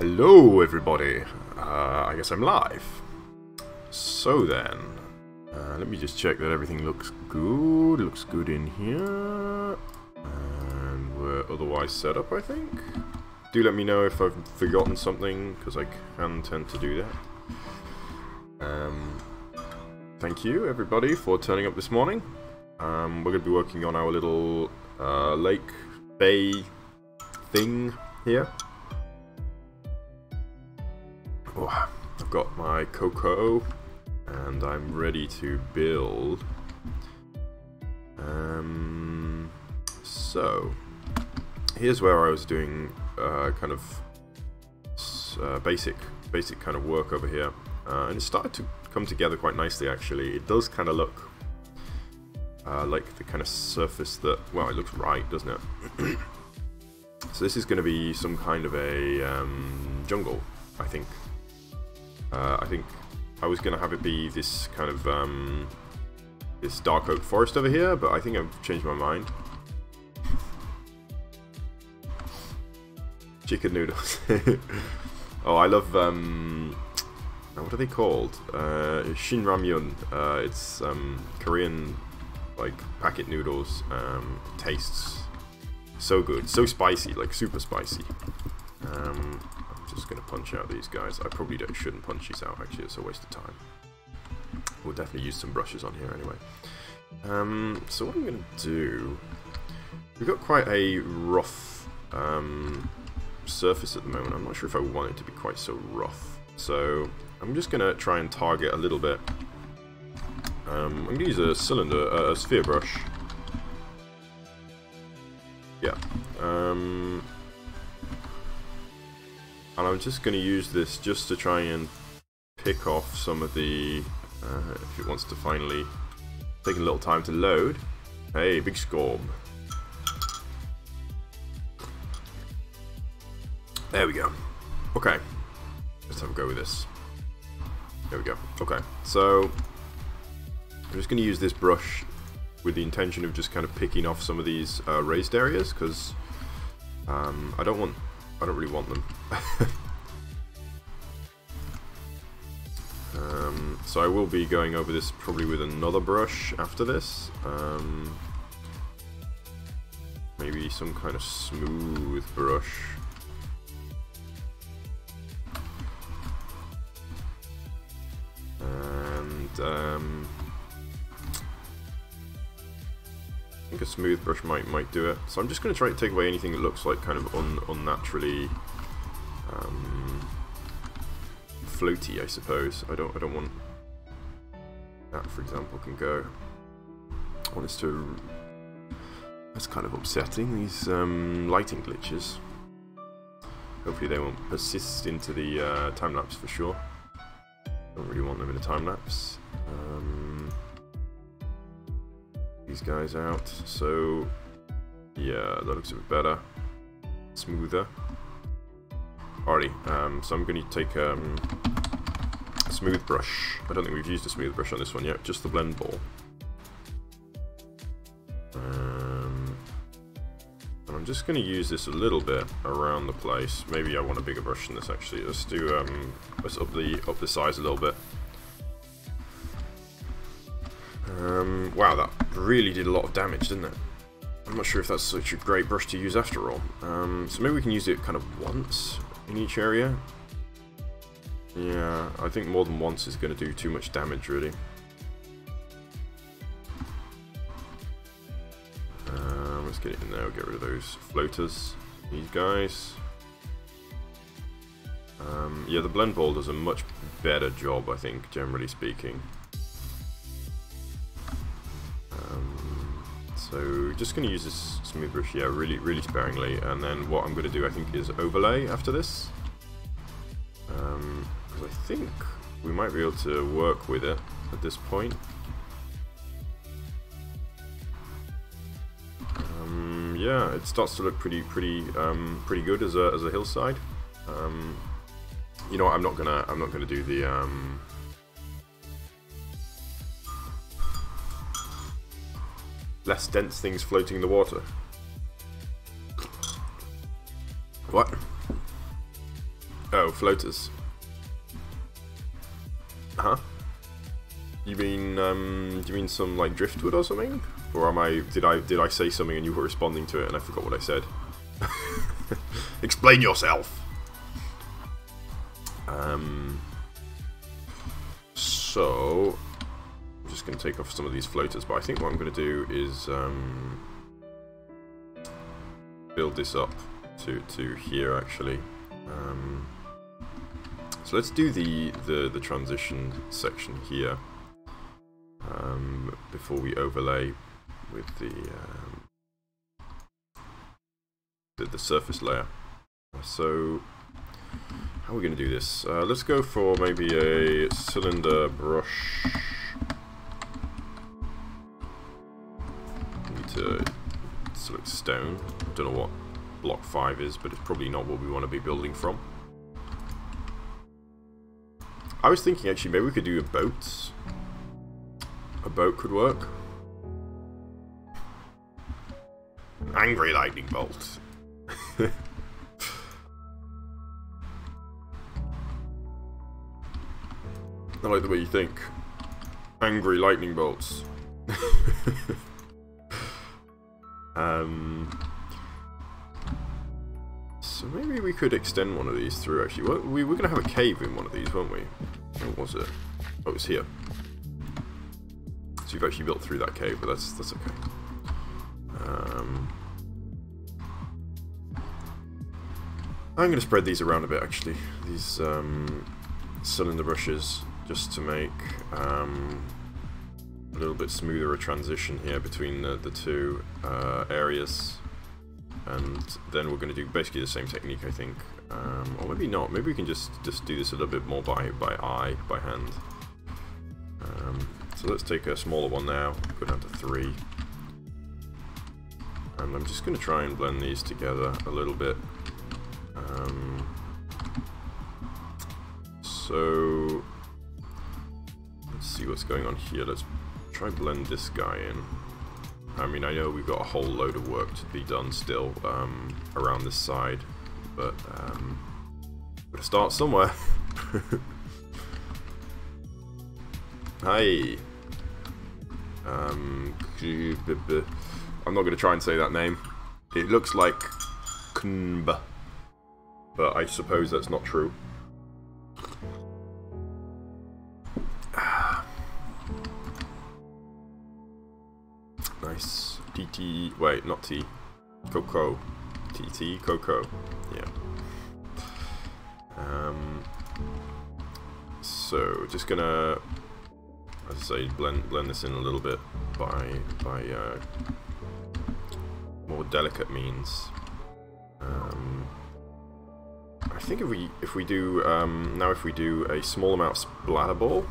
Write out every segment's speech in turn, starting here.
Hello everybody, I guess I'm live. So then, let me just check that everything looks good in here. And we're otherwise set up, I think. Do let me know if I've forgotten something, because I can tend to do that. Thank you everybody for turning up this morning. We're going to be working on our little lake bay thing here. Oh, I've got my cocoa and I'm ready to build. So here's where I was doing kind of basic kind of work over here, and it started to come together quite nicely actually. It does kind of look like the kind of surface that, well, it looks right, doesn't it? So this is going to be some kind of a jungle, I think. I think I was going to have it be this kind of this dark oak forest over here, but I think I've changed my mind. Chicken noodles. Oh, I love what are they called? Shin Ramyun. It's Korean like packet noodles. Tastes so good, so spicy, like super spicy. I'm just gonna punch out these guys. I probably shouldn't punch these out. Actually, it's a waste of time. We'll definitely use some brushes on here anyway. So what I'm gonna do? We've got quite a rough surface at the moment. I'm not sure if I want it to be quite so rough. So I'm just gonna try and target a little bit. I'm gonna use a sphere brush. Yeah. And I'm just going to use this just to try and pick off some of the, if it wants to finally take a little time to load. Hey, big scorb. There we go. Okay, let's have a go with this. There we go. Okay, so I'm just going to use this brush with the intention of just kind of picking off some of these raised areas, because I don't really want them. So I will be going over this probably with another brush after this. Maybe some kind of smooth brush. And I think a smooth brush might do it. So I'm just going to try to take away anything that looks like kind of unnaturally floaty, I suppose. I don't want that, for example, can go. I want this to. That's kind of upsetting, these lighting glitches. Hopefully they won't persist into the time lapse for sure. Don't really want them in a time lapse. These guys out. So yeah, that looks a bit better, smoother. Alrighty, so I'm going to take a smooth brush. I don't think we've used a smooth brush on this one yet, just the blend ball. And I'm just going to use this a little bit around the place. Maybe I want a bigger brush than this actually. Let's do let's up the size a little bit. Wow, that really did a lot of damage, didn't it? I'm not sure if that's such a great brush to use after all. So maybe we can use it kind of once in each area. Yeah, I think more than once is going to do too much damage, really. Let's get it in there, get rid of those floaters, these guys. Yeah, the blend ball does a much better job, I think, generally speaking. So just going to use this smooth brush, yeah, really sparingly, and then what I'm going to do, I think, is overlay after this. Because I think we might be able to work with it at this point. Yeah, it starts to look pretty good as a hillside. You know what, I'm not gonna do the less dense things floating in the water. What? Oh, floaters. Huh? You mean, do you mean some like driftwood or something? Or am I? Did I say something and you were responding to it and I forgot what I said? Explain yourself. So I'm just going to take off some of these floaters, but I think what I'm going to do is build this up to here actually. So let's do the transition section here before we overlay with the surface layer. So how are we going to do this? Let's go for maybe a cylinder brush. Need to select stone. I don't know what block 5 is, but it's probably not what we want to be building from. I was thinking actually maybe we could do a boat. A boat could work. Angry lightning bolt. I like the way you think. Angry lightning bolts. So maybe we could extend one of these through actually. Well, we were going to have a cave in one of these, weren't we? Where was it? Oh, it was here. So you've actually built through that cave, but that's okay. I'm going to spread these around a bit actually. These cylinder brushes, just to make a little bit smoother a transition here between the two areas. And then we're going to do basically the same technique, I think. Or maybe not. Maybe we can just do this a little bit more by hand. So let's take a smaller one now, go down to 3. And I'm just going to try and blend these together a little bit. So let's see what's going on here. Let's try and blend this guy in. I mean, I know we've got a whole load of work to be done still around this side, but gotta start somewhere. Hi. I'm not gonna try and say that name. It looks like Knb, but I suppose that's not true. Nice. TT, wait, not T. Cocoa. TT, Cocoa. Yeah. So, just gonna, as I say, blend this in a little bit by more delicate means. I think if we do a small amount of splatter ball.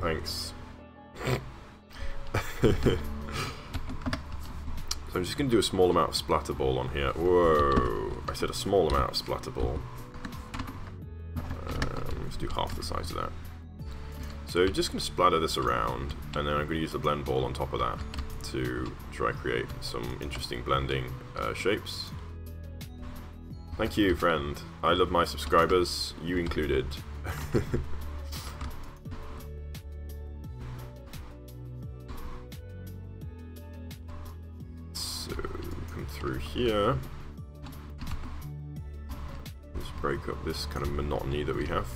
Thanks. So I'm just going to do a small amount of splatter ball on here. Whoa! I said a small amount of splatter ball. Let's do half the size of that. So just going to splatter this around, and then I'm going to use the blend ball on top of that to try and create some interesting blending shapes. Thank you, friend. I love my subscribers, you included. Through here, let's break up this kind of monotony that we have,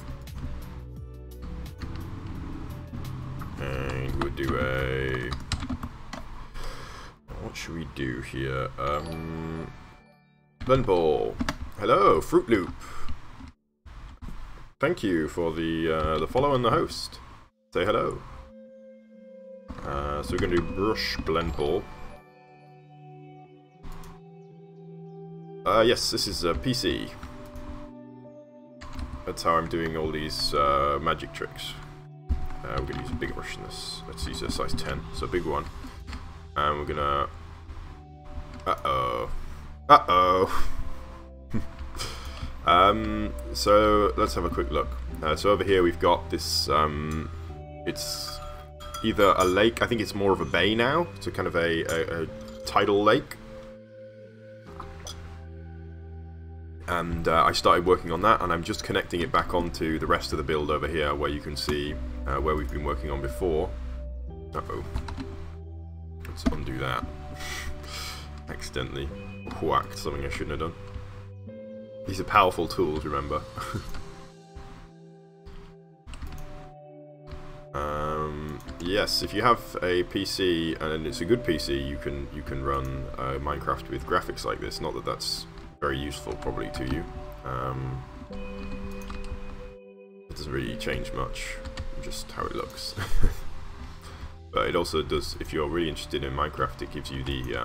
and we'll do a, what should we do here? Blend ball. Hello, Fruit Loop. Thank you for the follow and the host. Say hello. So we're going to do brush blend ball. Yes, this is PC. That's how I'm doing all these magic tricks. We're going to use a bigger brush than this. Let's use a size 10, so a big one. And we're going to... Uh-oh. Uh-oh. So let's have a quick look. So over here we've got this... it's either a lake, I think it's more of a bay now. It's a kind of a tidal lake. And I started working on that, and I'm just connecting it back onto the rest of the build over here, where you can see where we've been working on before. Uh-oh. Let's undo that. Accidentally whacked something I shouldn't have done. These are powerful tools, remember. Yes, if you have a PC and it's a good PC, you can run Minecraft with graphics like this. Not that that's very useful, probably, to you. It doesn't really change much, just how it looks. But it also does, if you're really interested in Minecraft, it gives you the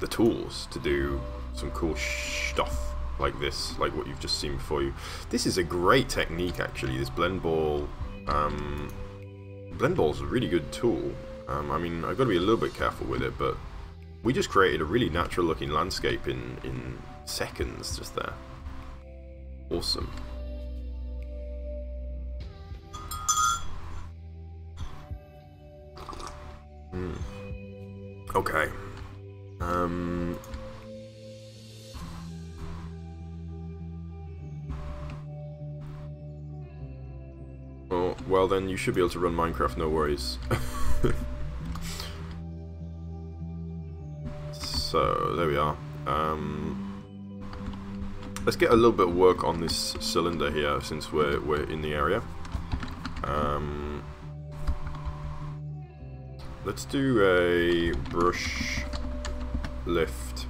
tools to do some cool stuff like this, like what you've just seen before you. This is a great technique, actually. This blend ball. Blend ball's a really good tool. I mean, I've got to be a little bit careful with it, but we just created a really natural looking landscape in seconds just there. Awesome. Okay. Oh, well then you should be able to run Minecraft, no worries. So, there we are. Let's get a little bit of work on this cylinder here, since we're in the area. Let's do a brush lift.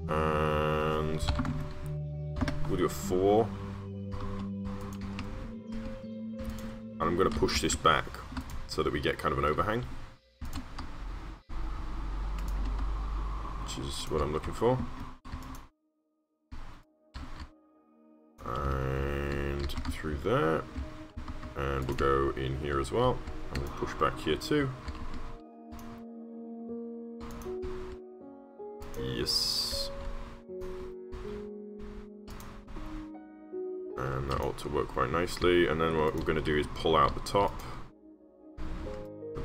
And we'll do a 4. And I'm going to push this back so that we get kind of an overhang, which is what I'm looking for. And through there. And we'll go in here as well. And we'll push back here too. Yes. And that ought to work quite nicely. And then what we're going to do is pull out the top,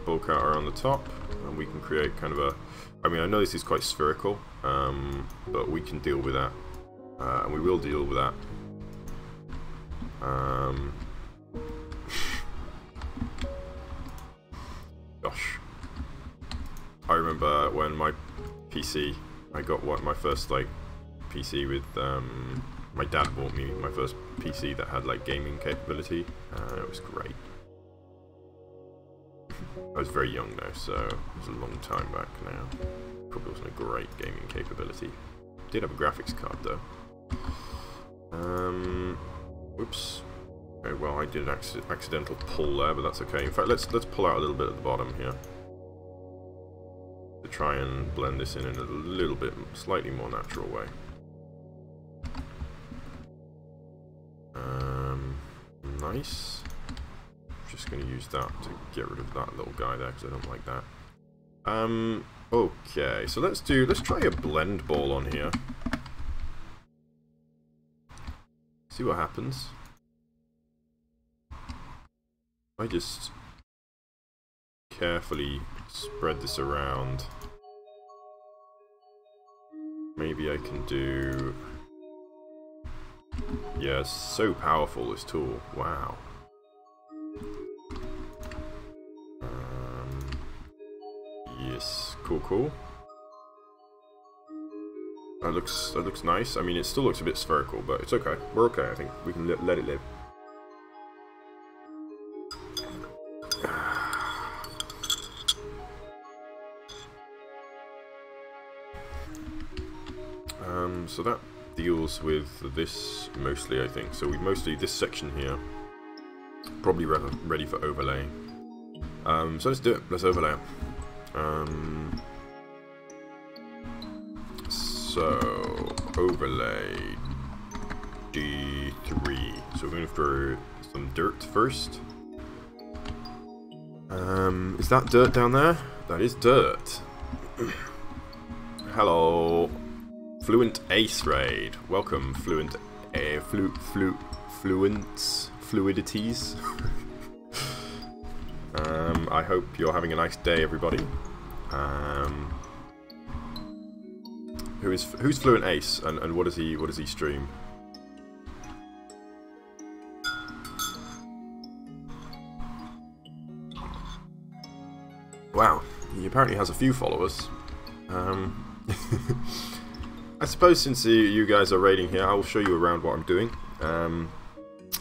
bulk out around the top, and we can create kind of a... I mean, I know this is quite spherical, but we can deal with that. And we will deal with that. Gosh. I remember when my PC, I got my first like PC with my dad bought me my first PC that had like gaming capability. It was great. I was very young though, so it was a long time back now. Probably wasn't a great gaming capability. Did have a graphics card though. Whoops. Okay, well I did an accidental pull there, but that's okay. In fact, let's pull out a little bit at the bottom here to try and blend this in a little bit, slightly more natural way. Nice. Just going to use that to get rid of that little guy there because I don't like that. Okay, so let's try a blend ball on here. See what happens. I just carefully spread this around. Maybe I can do... Yeah, it's so powerful, this tool. Wow. Yes, cool. That looks nice. I mean, it still looks a bit spherical, but it's okay. We're okay, I think. We can let it live. So that deals with this mostly, I think. So we mostly, this section here, probably ready for overlay. So let's do it. Let's overlay it. So overlay D3. So we're going to throw some dirt first. Is that dirt down there? That is dirt. Hello, Fluent Ace Raid. Welcome, Fluent Fluidities. I hope you're having a nice day, everybody. who's Fluent Ace, and what does he stream? Wow, he apparently has a few followers. I suppose since you guys are raiding here, I'll show you around what I'm doing.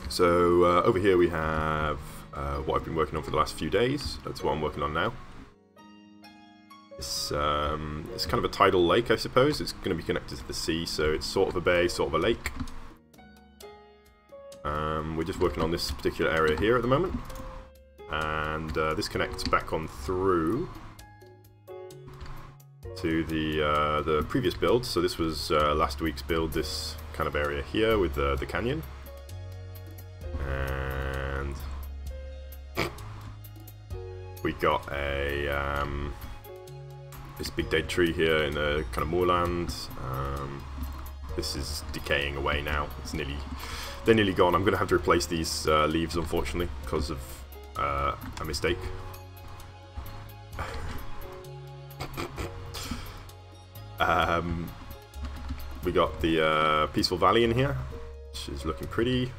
So over here we have what I've been working on for the last few days. That's what I'm working on now. It's kind of a tidal lake, I suppose. It's going to be connected to the sea, so it's sort of a bay, sort of a lake. We're just working on this particular area here at the moment. And this connects back on through to the previous build. So this was last week's build, this kind of area here with the canyon. And we got a this big dead tree here in the kind of moorland. This is decaying away now. They're nearly gone. I'm going to have to replace these leaves, unfortunately, because of a mistake. We got the Peaceful Valley in here, which is looking pretty.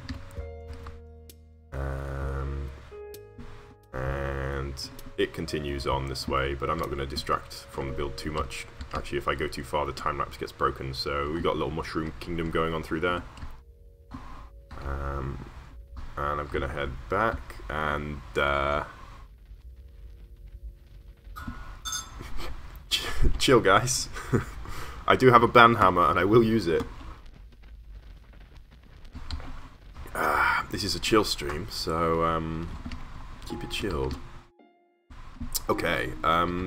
And it continues on this way, but I'm not going to distract from the build too much. Actually, if I go too far, the time-lapse gets broken, so we got a little mushroom kingdom going on through there. And I'm going to head back, and chill, guys. I do have a banhammer, and I will use it. This is a chill stream, so keep it chilled. Okay,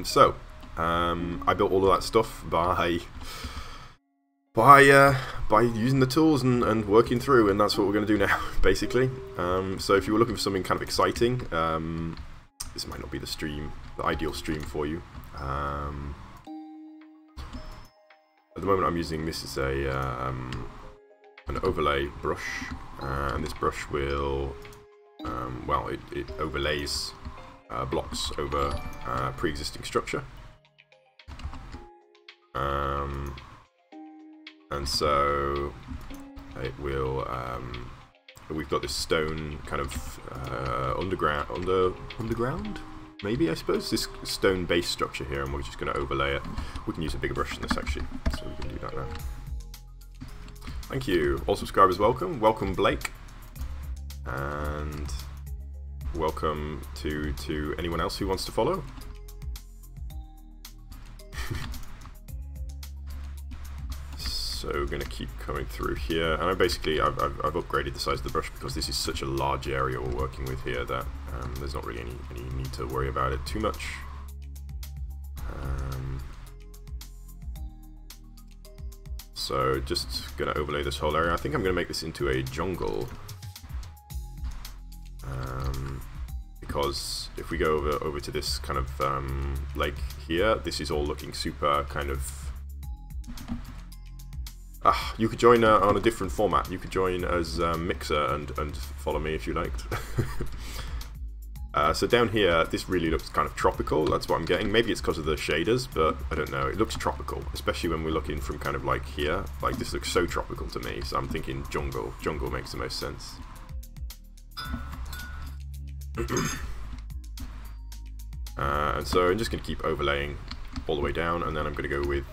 so I built all of that stuff by using the tools and working through, and that's what we're going to do now, basically. So if you were looking for something kind of exciting, this might not be the ideal stream for you. At the moment I'm using, this is an overlay brush, and this brush will, well, it overlays blocks over pre-existing structure. And so it will, we've got this stone kind of underground, maybe, I suppose, this stone base structure here, and we're just going to overlay it. We can use a bigger brush than this, actually, so we can do that now. Thank you. All subscribers welcome. Welcome, Blake. And welcome to anyone else who wants to follow. So we're going to keep coming through here, and I've upgraded the size of the brush because this is such a large area we're working with here that there's not really any need to worry about it too much. So just going to overlay this whole area. I think I'm going to make this into a jungle, because if we go over to this kind of lake here, this is all looking super kind of. You could join on a different format. You could join as Mixer and follow me if you liked. So down here, this really looks kind of tropical. That's what I'm getting. Maybe it's because of the shaders, but I don't know. It looks tropical, especially when we're looking from kind of like here. Like, this looks so tropical to me, so I'm thinking jungle. Jungle makes the most sense. And so I'm just going to keep overlaying all the way down, and then I'm going to go with,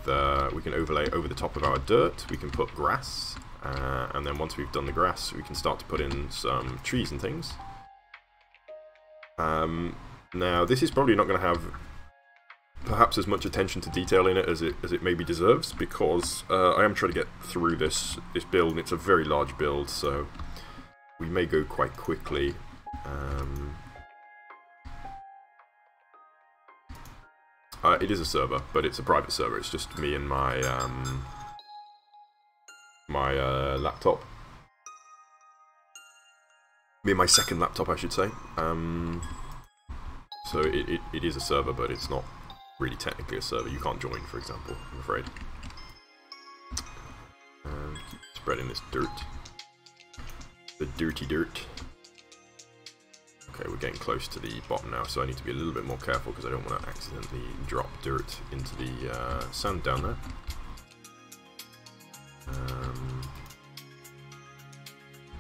we can overlay over the top of our dirt, we can put grass, and then once we've done the grass, we can start to put in some trees and things. Now, this is probably not going to have perhaps as much attention to detail in it as it maybe deserves, because I am trying to get through this build, and it's a very large build, so we may go quite quickly. It is a server, but it's a private server. It's just me and my laptop. Me and my second laptop, I should say. So it is a server, but it's not really technically a server. You can't join, for example, I'm afraid. Keep spreading this dirt. The dirty dirt. Okay, we're getting close to the bottom now, so I need to be a little bit more careful because I don't want to accidentally drop dirt into the sand down there.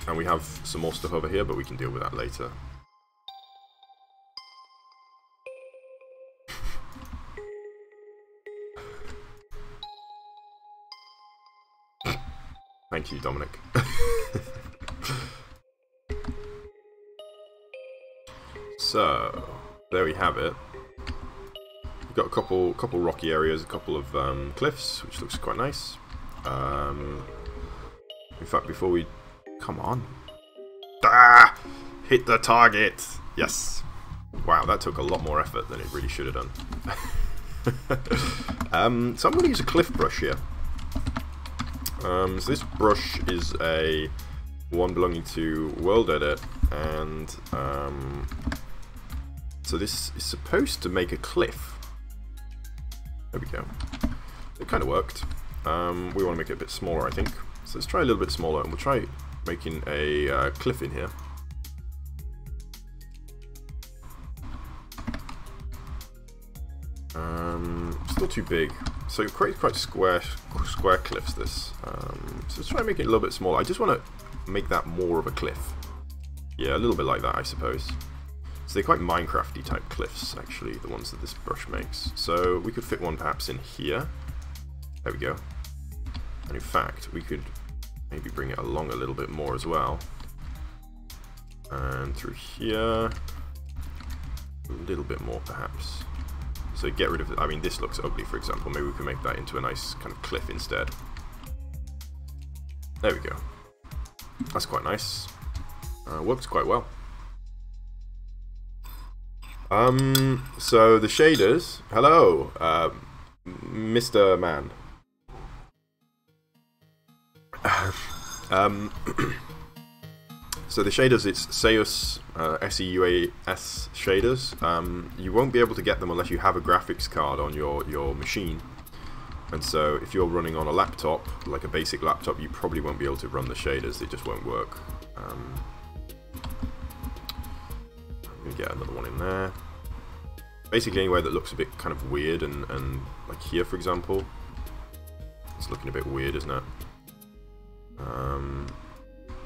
And we have some more stuff over here, but we can deal with that later. Thank you, Dominic. So, there we have it. We've got a couple rocky areas, a couple of cliffs, which looks quite nice. In fact, before we... Come on. Ah! Hit the target! Yes! Wow, that took a lot more effort than it really should have done. So I'm going to use a cliff brush here. So this brush is a one belonging to World Edit, and so this is supposed to make a cliff. There we go. It kind of worked. We want to make it a bit smaller, I think. So let's try a little bit smaller, and we'll try making a cliff in here. Still too big. So it creates quite square cliffs, this. So let's try and make it a little bit smaller. I just want to make that more of a cliff. Yeah, a little bit like that, I suppose. So they're quite Minecrafty type cliffs, actually, the ones that this brush makes. So we could fit one perhaps in here. There we go. And in fact, we could maybe bring it along a little bit more as well. And through here, a little bit more perhaps. So get rid of it. I mean, this looks ugly, for example. Maybe we can make that into a nice kind of cliff instead. There we go. That's quite nice. Works quite well. So the shaders. Hello, Mr. Man. So the shaders, it's Seus, S-E-U-A-S shaders. You won't be able to get them unless you have a graphics card on your machine. And so if you're running on a laptop, like a basic laptop, you probably won't be able to run the shaders. They just won't work. I'm going to get another one in there. Basically anywhere that looks a bit kind of weird, and like here, for example. It's looking a bit weird, isn't it?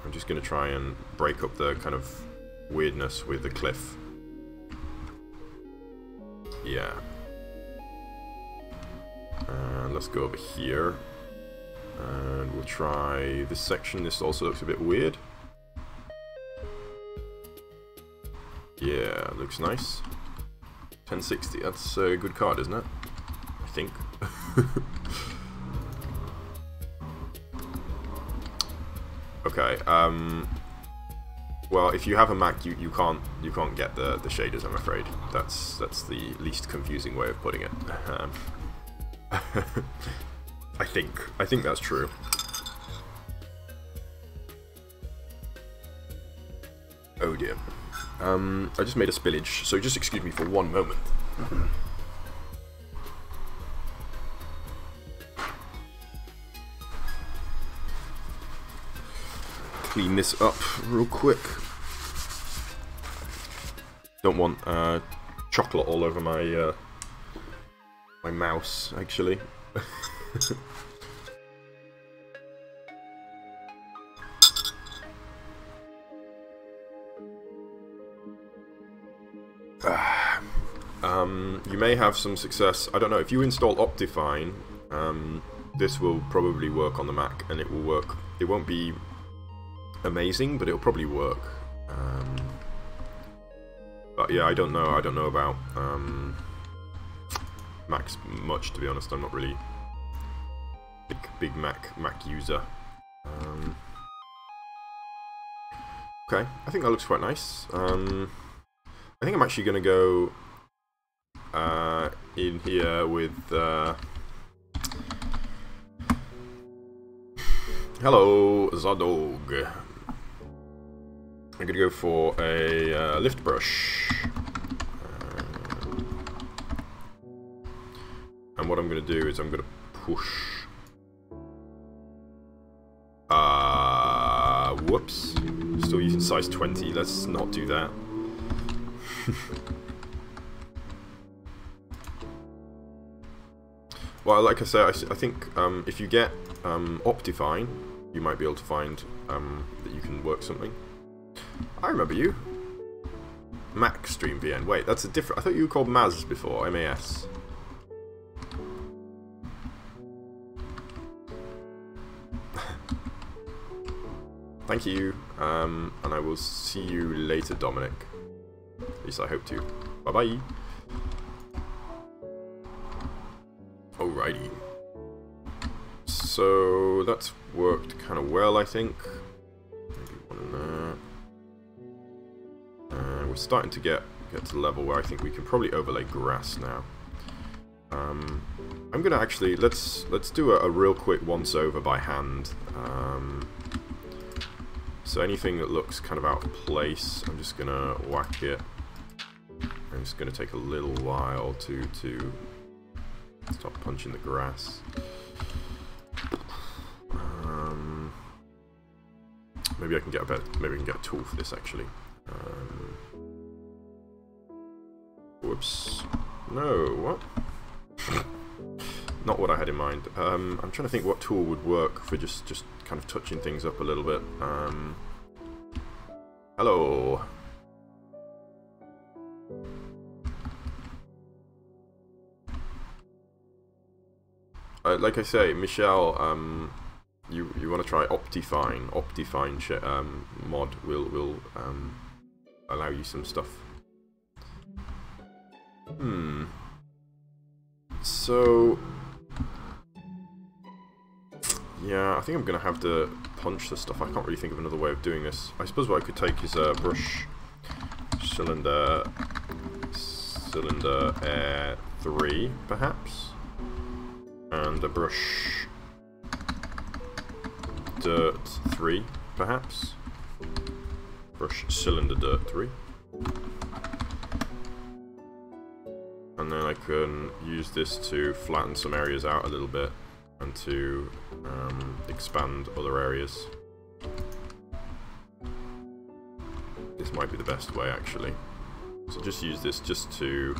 I'm just going to try and break up the kind of weirdness with the cliff. Yeah. And let's go over here. And we'll try this section. This also looks a bit weird. Yeah, looks nice. 1060, that's a good card, isn't it? I think. Okay, well, if you have a Mac, you can't get the shaders, I'm afraid. That's the least confusing way of putting it. I think that's true. Oh dear. I just made a spillage, so just excuse me for one moment. Clean this up real quick. Don't want chocolate all over my my mouse, actually. You may have some success. I don't know, if you install Optifine, this will probably work on the Mac, and it will work. It won't be amazing, but it'll probably work. But yeah, I don't know about Macs much, to be honest. I'm not really big Mac user. Okay, I think that looks quite nice. I think I'm actually going to go in here with hello, Zadog. I'm going to go for a lift brush. And what I'm going to do is I'm going to push... whoops. Still using size 20. Let's not do that. Well, like I say, I think if you get Optifine, you might be able to find that you can work something. I remember you. Mac Stream VN. Wait, that's a different... I thought you were called Maz before. M-A-S. Thank you. And I will see you later, Dominic. At least I hope to. Bye-bye. Alrighty. So that's worked kind of well, I think. Maybe one in there. We're starting to get to the level where I think we can probably overlay grass now. I'm gonna actually let's do a real quick once over by hand. So anything that looks kind of out of place, I'm just gonna whack it. And it's gonna take a little while to stop punching the grass. Maybe I can get a better. Maybe I can get a tool for this actually. Whoops. No, what? Not what I had in mind. I'm trying to think what tool would work for just kind of touching things up a little bit. Hello. Like I say, Michelle, you want to try Optifine? Optifine mod will allow you some stuff. So yeah, I think I'm gonna have to punch the stuff. I can't really think of another way of doing this. I suppose what I could take is a brush cylinder air 3 perhaps, and a brush dirt 3 perhaps. Brush cylinder dirt 3. And then I can use this to flatten some areas out a little bit and to expand other areas. This might be the best way actually. So just use this just to,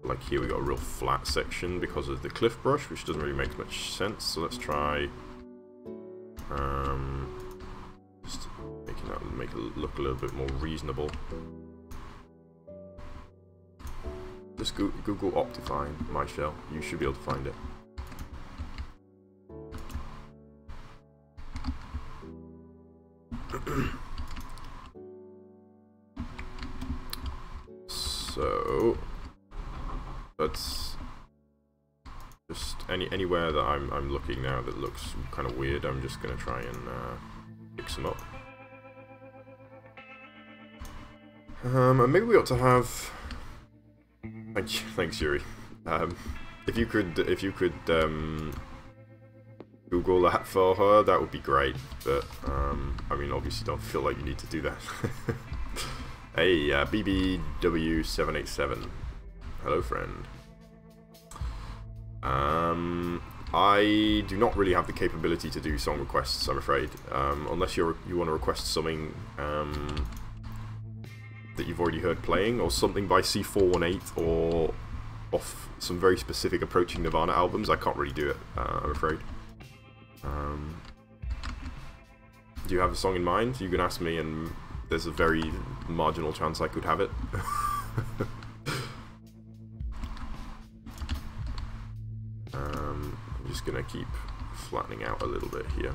like here we got a real flat section because of the cliff brush, which doesn't really make much sense. So let's try just making that make it look a little bit more reasonable. Just Google Optifine, Michelle. You should be able to find it. So that's just anywhere that I'm looking now that looks kind of weird. I'm just gonna try and fix them up. And maybe we ought to have. Thanks, Yuri. If you could Google that for her, that would be great. But I mean, obviously, don't feel like you need to do that. Hey, BBW787. Hello, friend. I do not really have the capability to do song requests, I'm afraid. Unless you want to request something that you've already heard playing, or something by C418, or off some very specific Approaching Nirvana albums, I can't really do it, I'm afraid. Do you have a song in mind? You can ask me, and there's a very marginal chance I could have it. I'm just gonna keep flattening out a little bit here.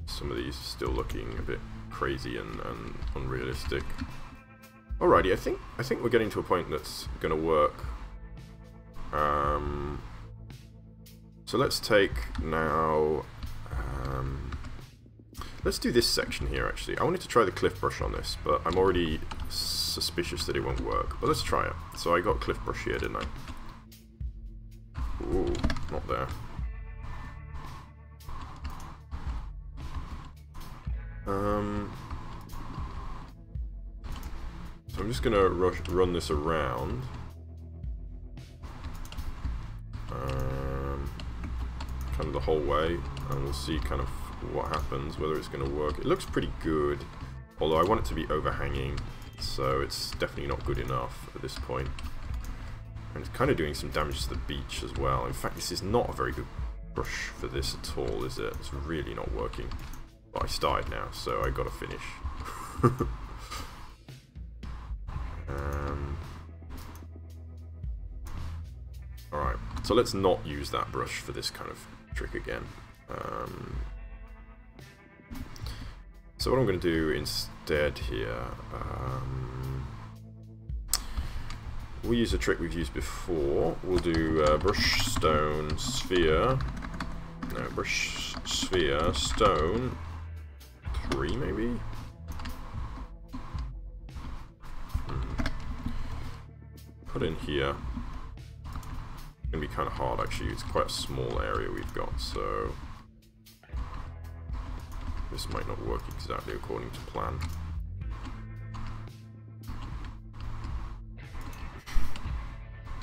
Some of these are still looking a bit crazy and unrealistic. Alrighty, I think we're getting to a point that's gonna work. So let's take now. Let's do this section here. Actually, I wanted to try the cliff brush on this, but I'm already suspicious that it won't work. But let's try it. So I got cliff brush here, didn't I? Ooh, not there. So I'm just gonna run this around. Kind of the whole way, and we'll see kind of what happens, whether it's going to work. It looks pretty good, although I want it to be overhanging, so it's definitely not good enough at this point. And it's kind of doing some damage to the beach as well. In fact, this is not a very good brush for this at all, is it? It's really not working. But I started now, so I gotta finish. Alright, so let's not use that brush for this kind of trick again. So what I'm going to do instead here, we'll use a trick we've used before. We'll do brush, stone, sphere. No, brush, sphere, stone, 3 maybe? Put in here. It's going to be kind of hard actually, it's quite a small area we've got, so this might not work exactly according to plan.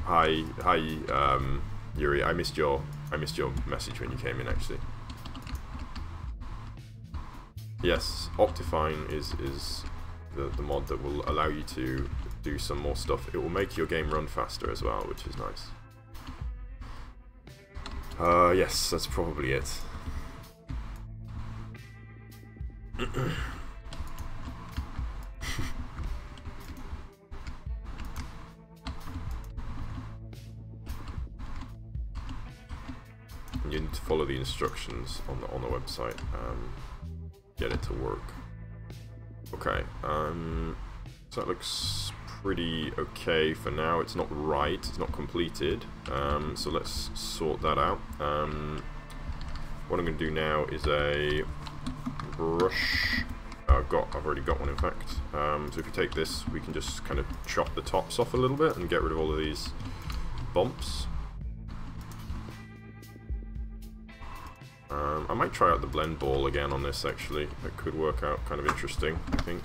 Hi, Yuri. I missed your message when you came in. Actually, yes, Optifine is the mod that will allow you to do some more stuff. It will make your game run faster as well, which is nice. Yes, that's probably it. You need to follow the instructions on the website. Get it to work. Okay. So that looks pretty okay for now. It's not right. It's not completed. So let's sort that out. What I'm going to do now is a brush. I've already got one, in fact. So if you take this, we can just kind of chop the tops off a little bit and get rid of all of these bumps. I might try out the blend ball again on this, actually. That could work out kind of interesting, I think.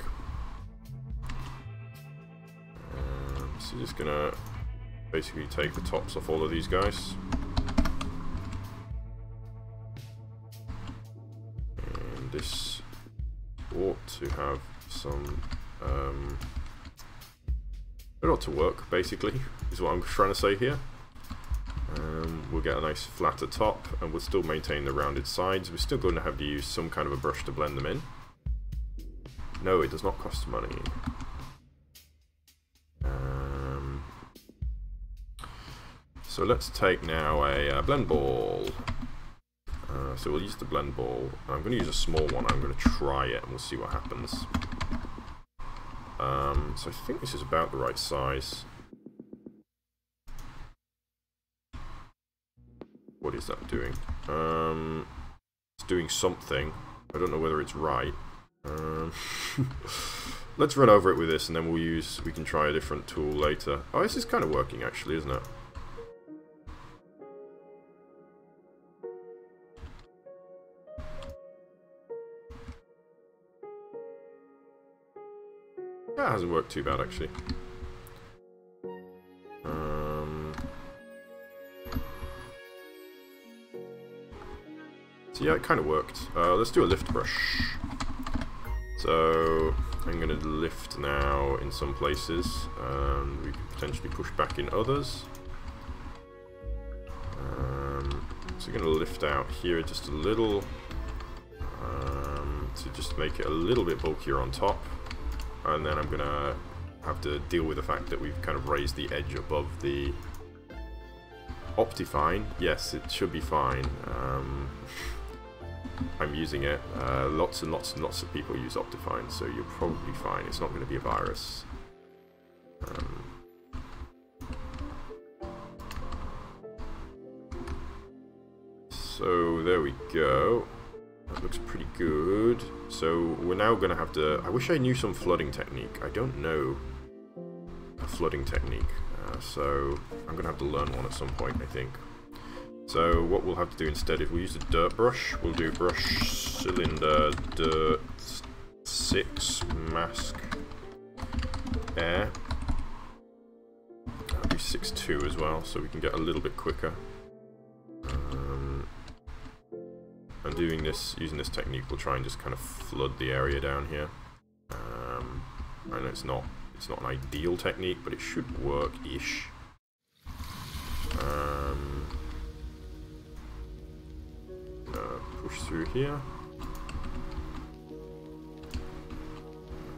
So just gonna basically take the tops off all of these guys. And this ought to have some... it ought to work, basically, is what I'm trying to say here. We'll get a nice flatter top, and we'll still maintain the rounded sides. We're still going to have to use some kind of a brush to blend them in. No, it does not cost money. So let's take now a blend ball. So we'll use the blend ball. I'm going to use a small one. I'm going to try it, and we'll see what happens. So I think this is about the right size. What is that doing? It's doing something. I don't know whether it's right. Let's run over it with this, and then we can try a different tool later. Oh, this is kind of working actually, isn't it? That hasn't worked too bad actually. So yeah, it kind of worked. Let's do a lift brush. So I'm going to lift now in some places. We can potentially push back in others. So we're going to lift out here just a little to just make it a little bit bulkier on top. And then I'm going to have to deal with the fact that we've kind of raised the edge above the Optifine. Yes, it should be fine. I'm using it. Lots and lots and lots of people use Optifine, so you're probably fine. It's not going to be a virus. So there we go. That looks pretty good. So we're now going to have to... I wish I knew some flooding technique. I don't know a flooding technique. So I'm going to have to learn one at some point, I think. So what we'll have to do instead, if we use a dirt brush, we'll do brush, cylinder, dirt, 6, mask, air. I'll do 6.2 as well, so we can get a little bit quicker. And doing this, using this technique, we'll try and just kind of flood the area down here. I know it's not an ideal technique, but it should work-ish. push through here.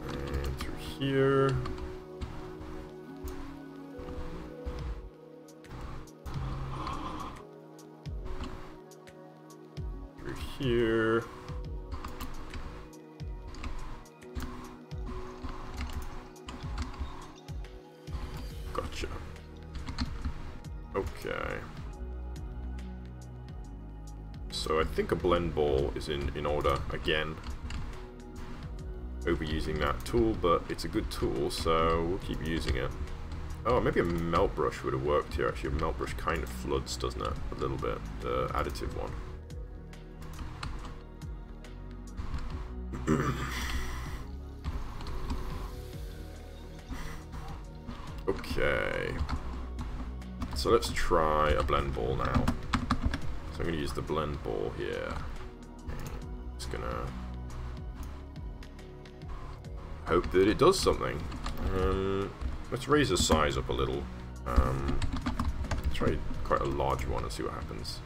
And through here. Through here. Gotcha. Okay. So I think a blend ball is in order again. Overusing that tool, but it's a good tool, so we'll keep using it. Oh, maybe a melt brush would have worked here. Actually, a melt brush kind of floods, doesn't it? A little bit. The additive one. Okay. So let's try a blend ball now. So I'm going to use the blend ball here. Just going to hope that it does something. Let's raise the size up a little. Try quite a large one and see what happens.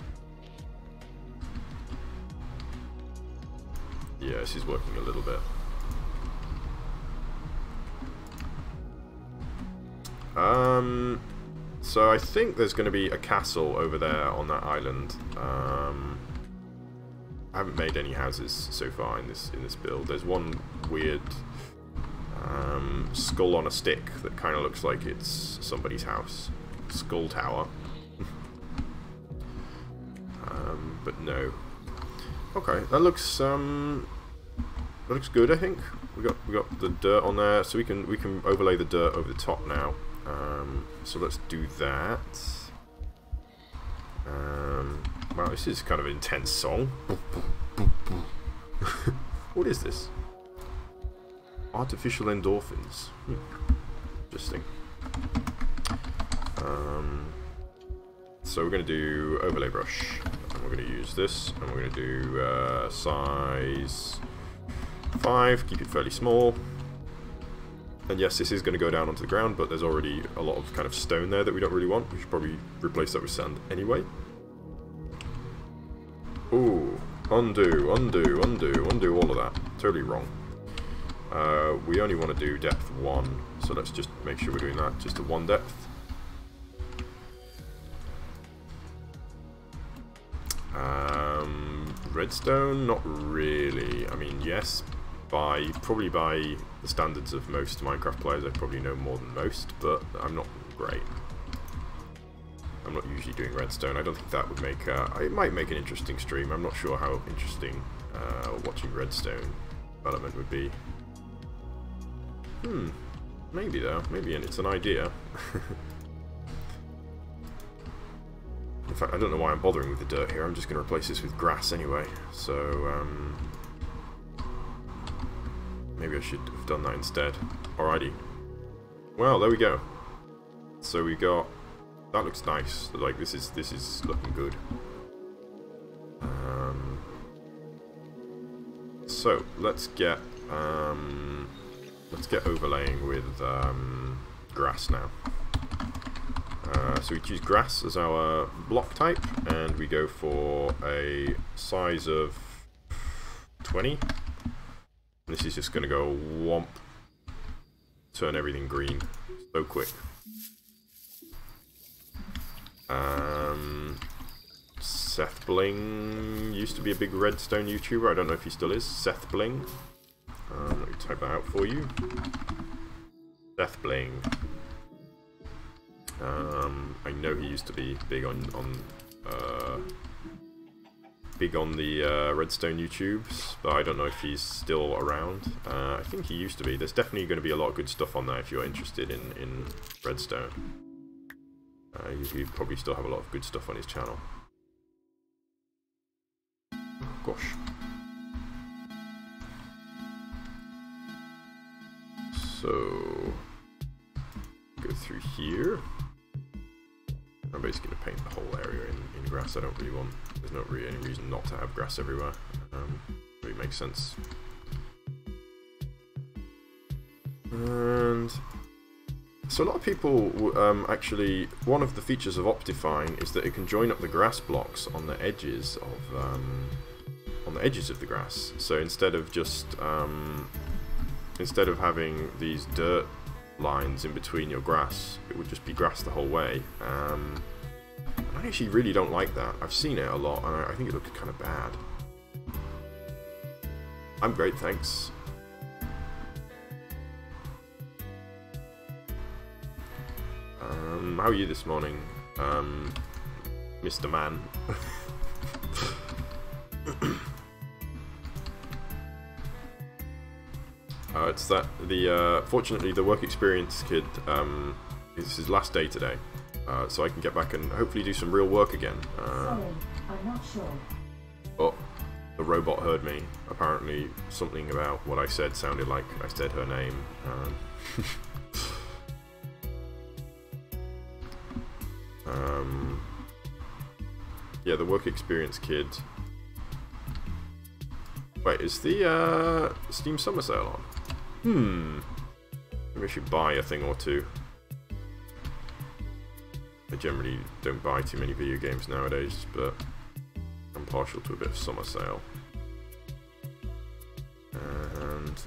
Yeah, this is working a little bit. So I think there's going to be a castle over there on that island. I haven't made any houses so far in this build. There's one weird skull on a stick that kind of looks like it's somebody's house. Skull tower. But no. Okay, that looks good. I think we got the dirt on there, so we can overlay the dirt over the top now. So let's do that. Wow, this is kind of an intense song. What is this? Artificial endorphins. Interesting. So we're going to do overlay brush, and we're going to use this, and we're going to do size 5, keep it fairly small. And yes, this is going to go down onto the ground, but there's already a lot of kind of stone there that we don't really want. We should probably replace that with sand anyway. Ooh, undo, undo, undo, undo all of that. Totally wrong. We only want to do depth 1, so let's just make sure we're doing that just to 1 depth. Redstone, not really. I mean, yes, probably by the standards of most Minecraft players, I probably know more than most, but I'm not great. I'm not usually doing redstone. I don't think that would make... it might make an interesting stream. I'm not sure how interesting watching redstone development would be. Maybe though. Maybe it's an idea. In fact, I don't know why I'm bothering with the dirt here. I'm just going to replace this with grass anyway. So, maybe I should have done that instead. Alrighty. Well, there we go. So we got... That looks nice. Like, this is looking good. So, let's get overlaying with grass now. So we choose grass as our block type, and we go for a size of 20. This is just going to go whomp, turn everything green so quick. Seth Bling used to be a big redstone YouTuber. I don't know if he still is. Seth Bling. Let me type that out for you. Seth Bling. I know he used to be big on the redstone YouTubes, but I don't know if he's still around. I think he used to be. There's definitely going to be a lot of good stuff on there if you're interested in redstone. He probably still have a lot of good stuff on his channel. Gosh. So go through here. I'm basically going to paint the whole area in grass. I don't really want... There's not really any reason not to have grass everywhere. Really makes sense. And... So a lot of people, actually, one of the features of Optifine is that it can join up the grass blocks on the edges on the edges of the grass. So instead of just instead of having these dirt lines in between your grass, it would just be grass the whole way. I actually really don't like that. I've seen it a lot, and I think it looks kind of bad. I'm great, thanks. How are you this morning, Mr. Man? It's that fortunately the work experience kid is his last day today, so I can get back and hopefully do some real work again. Sorry, I'm not sure. Oh, the robot heard me. Apparently, something about what I said sounded like I said her name. Yeah, the work experience kid. Wait, is the Steam Summer Sale on? Maybe I should buy a thing or two. I generally don't buy too many video games nowadays, but I'm partial to a bit of summer sale. And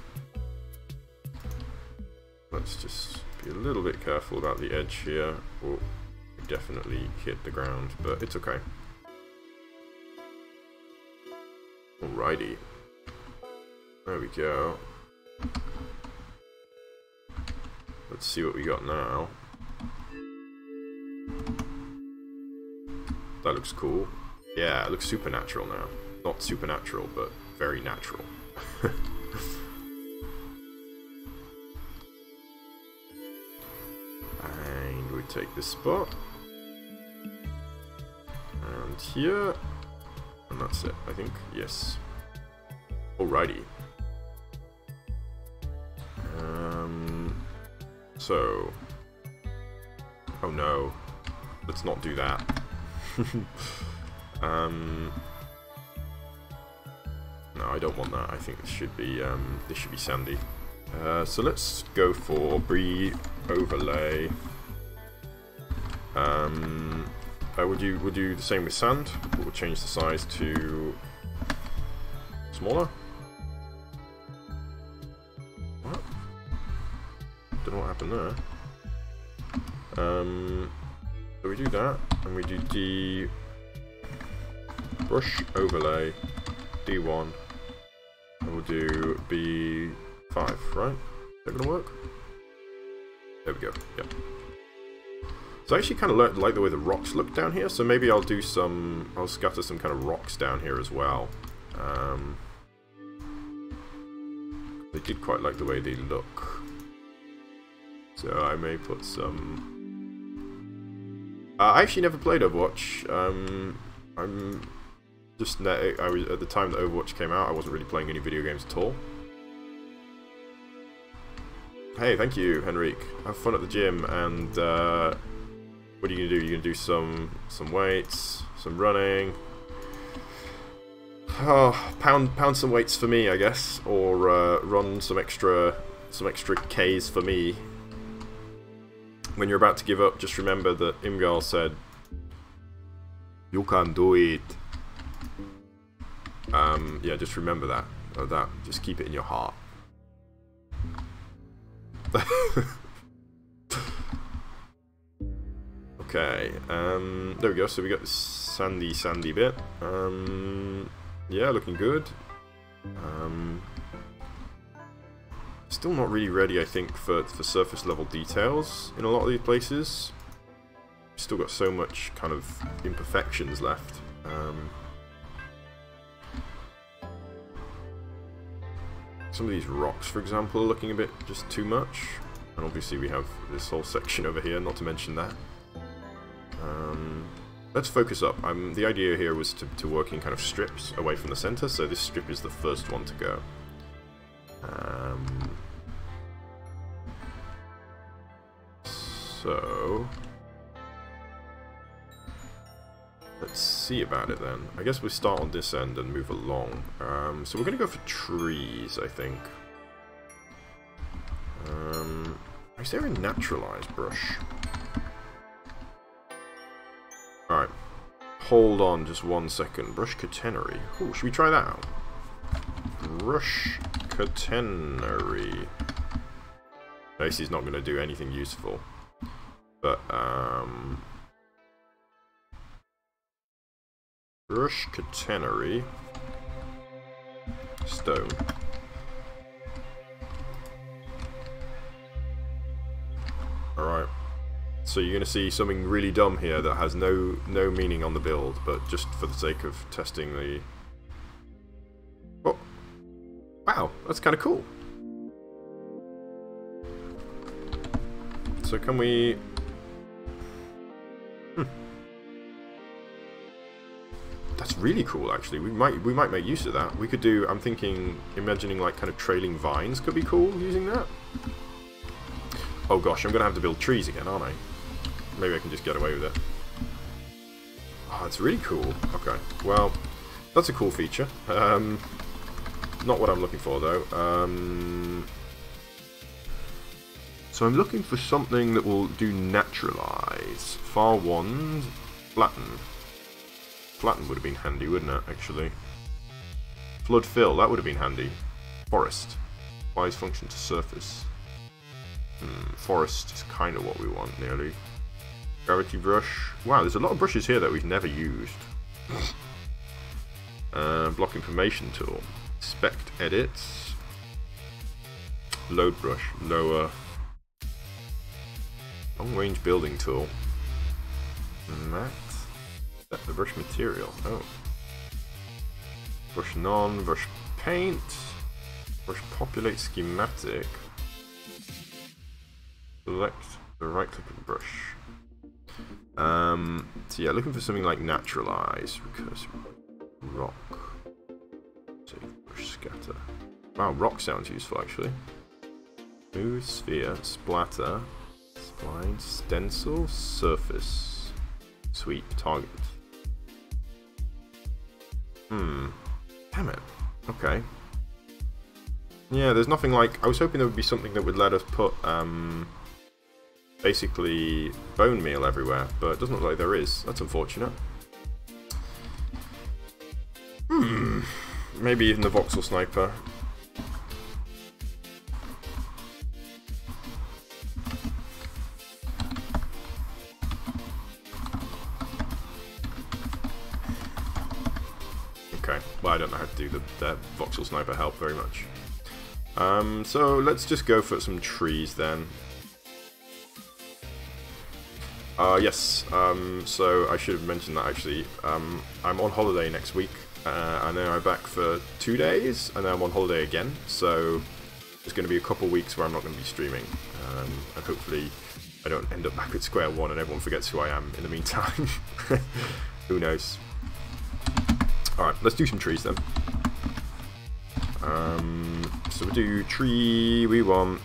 let's just be a little bit careful about the edge here. Oh, we definitely hit the ground, but it's okay. Alrighty. There we go. Let's see what we got now. That looks cool. Yeah, it looks supernatural now. Not supernatural, but very natural. And we take this spot. And here. And that's it, I think. Yes. Alrighty. So. Oh no. Let's not do that. No, I don't want that. I think this should be sandy. So let's go for Bree overlay. Would you the same with sand? We'll change the size to smaller. What? Don't know what happened there. So we do that, and we do D brush overlay D1, and we'll do B5, right? Is that gonna work? There we go. Yep. So I actually kind of like the way the rocks look down here, so maybe I'll scatter some kind of rocks down here as well. They did quite like the way they look, so I may put some. I actually never played Overwatch. I'm just I was at the time that Overwatch came out. I wasn't really playing any video games at all. Hey, thank you, Henrique. Have fun at the gym. And what are you gonna do? You're gonna do some weights, some running. Oh, pound some weights for me, I guess, or run some extra Ks for me. When you're about to give up, just remember that Imgal said, "You can do it." Yeah, just remember that. Just keep it in your heart. Okay. There we go. So we got this sandy bit. Yeah, looking good. Still not really ready, I think, for surface level details in a lot of these places. Still got so much kind of imperfections left. Some of these rocks, for example, are looking a bit just too much. And obviously we have this whole section over here, not to mention that. Let's focus up. The idea here was to work in kind of strips away from the center, so this strip is the first one to go. So let's see about it then. I guess we start on this end and move along. So we're going to go for trees, I think. Is there a naturalized brush? Alright. hold on just 1 second. Brush catenary. Ooh, should we try that out? Brush catenary. Basically, it's not going to do anything useful. But, brush catenary. Stone. Alright. So you're going to see something really dumb here that has no meaning on the build, but just for the sake of testing the... Oh! Wow, that's kind of cool. So can we... That's really cool, actually. We might make use of that. We could do... I'm thinking, imagining like kind of trailing vines could be cool using that. Oh gosh, I'm going to have to build trees again, aren't I? Maybe I can just get away with it. Oh, it's really cool. Okay, well, that's a cool feature. Not what I'm looking for, though. So I'm looking for something that will do naturalize. Far wand, flatten. Flatten would have been handy, wouldn't it, actually? Flood fill, that would have been handy. Forest. Applies function to surface. Forest is kind of what we want, nearly. Gravity brush. Wow, there's a lot of brushes here that we've never used. Block information tool. Spect edits. Load brush. Lower. Long range building tool. Matte. Set the brush material. Oh. Brush none. Brush paint. Brush populate schematic. Select the right click of the brush. So yeah, looking for something like naturalize, recursive rock. So brush scatter. Wow, rock sounds useful actually. Smooth sphere, splatter, spline, stencil, surface, sweep, target. Damn it. Okay. Yeah, there's nothing like... I was hoping there would be something that would let us put, basically bone meal everywhere, but it doesn't look like there is. That's unfortunate. Maybe even the voxel sniper. Okay, well I don't know how to do the voxel sniper help very much. So let's just go for some trees then. Yes, so I should have mentioned that actually. I'm on holiday next week, and then I'm back for 2 days, and then I'm on holiday again, so there's going to be a couple weeks where I'm not going to be streaming, and hopefully I don't end up back at square one and everyone forgets who I am in the meantime. Who knows. Alright, let's do some trees then. So we do tree, we want...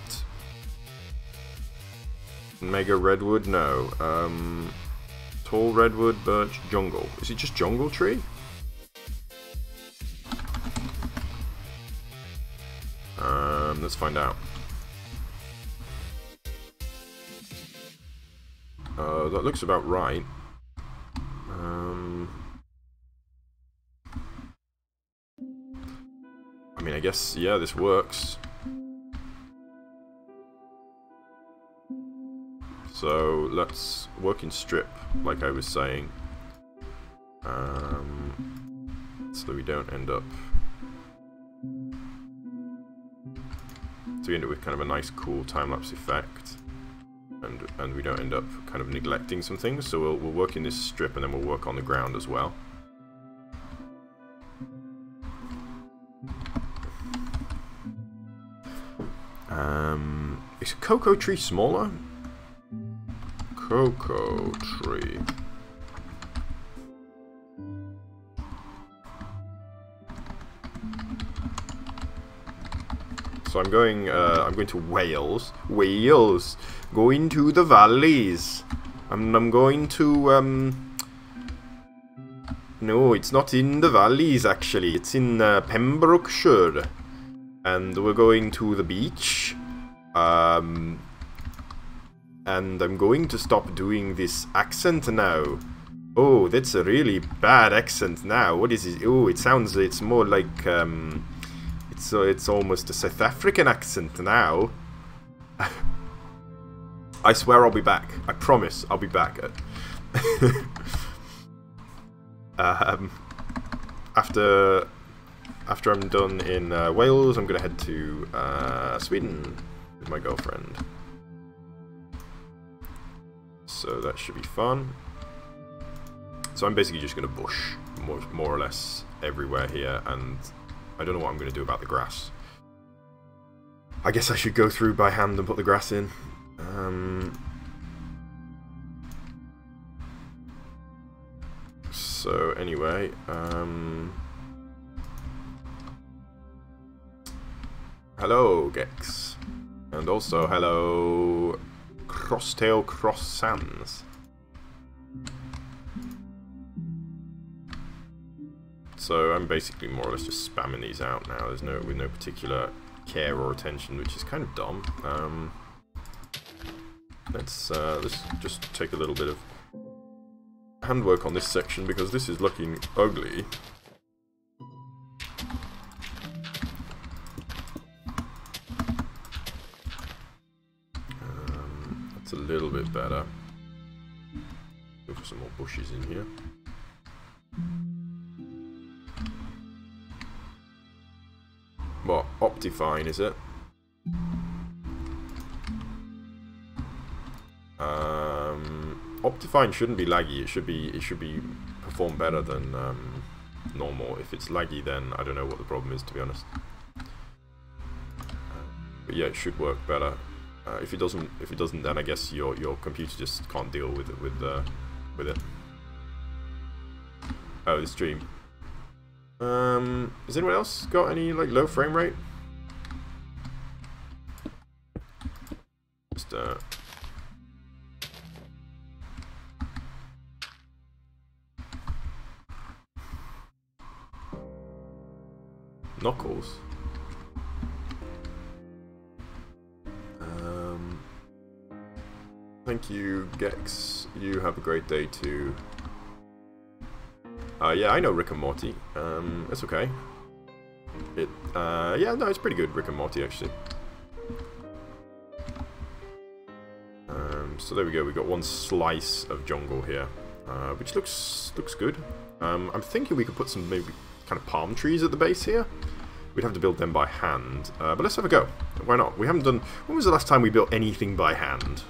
Mega redwood? No. Tall redwood, birch, jungle. Is it just jungle tree? Let's find out. That looks about right. I mean, I guess, yeah, this works. So let's work in strip, like I was saying, so we don't end up. So we end up with kind of a nice, cool time-lapse effect, and we don't end up kind of neglecting some things. So we'll work in this strip, and then we'll work on the ground as well. Is a cocoa tree smaller? Cocoa tree. So I'm going to Wales. Wales. Going to the valleys. I'm going to no, it's not in the valleys actually. It's in Pembrokeshire. And we're going to the beach. And I'm going to stop doing this accent now. Oh, that's a really bad accent now. What is it? Oh, it's more like, it's almost a South African accent now. I swear I'll be back. I promise I'll be back. After I'm done in Wales, I'm gonna head to Sweden with my girlfriend. So that should be fun. So I'm basically just going to bush more or less everywhere here, and I don't know what I'm going to do about the grass. I guess I should go through by hand and put the grass in. So anyway, hello Gex, and also hello Crosstail Cross Sands. So I'm basically more or less just spamming these out now. There's with no particular care or attention, which is kind of dumb. Let's just take a little bit of handwork on this section because this is looking ugly. That's a little bit better. Go for some more bushes in here. What? Optifine, is it? Optifine shouldn't be laggy. It should be perform better than normal. If it's laggy, then I don't know what the problem is, to be honest. But yeah, it should work better. If it doesn't, then I guess your computer just can't deal with it. Oh, the stream. Has anyone else got any like low frame rate? Just Knuckles. Thank you, Gex. You have a great day too. Yeah, I know Rick and Morty. It's okay. Yeah, no, it's pretty good, Rick and Morty, actually. So there we go. We got one slice of jungle here, which looks good. I'm thinking we could put some maybe kind of palm trees at the base here. We'd have to build them by hand, but let's have a go. Why not? We haven't done. When was the last time we built anything by hand?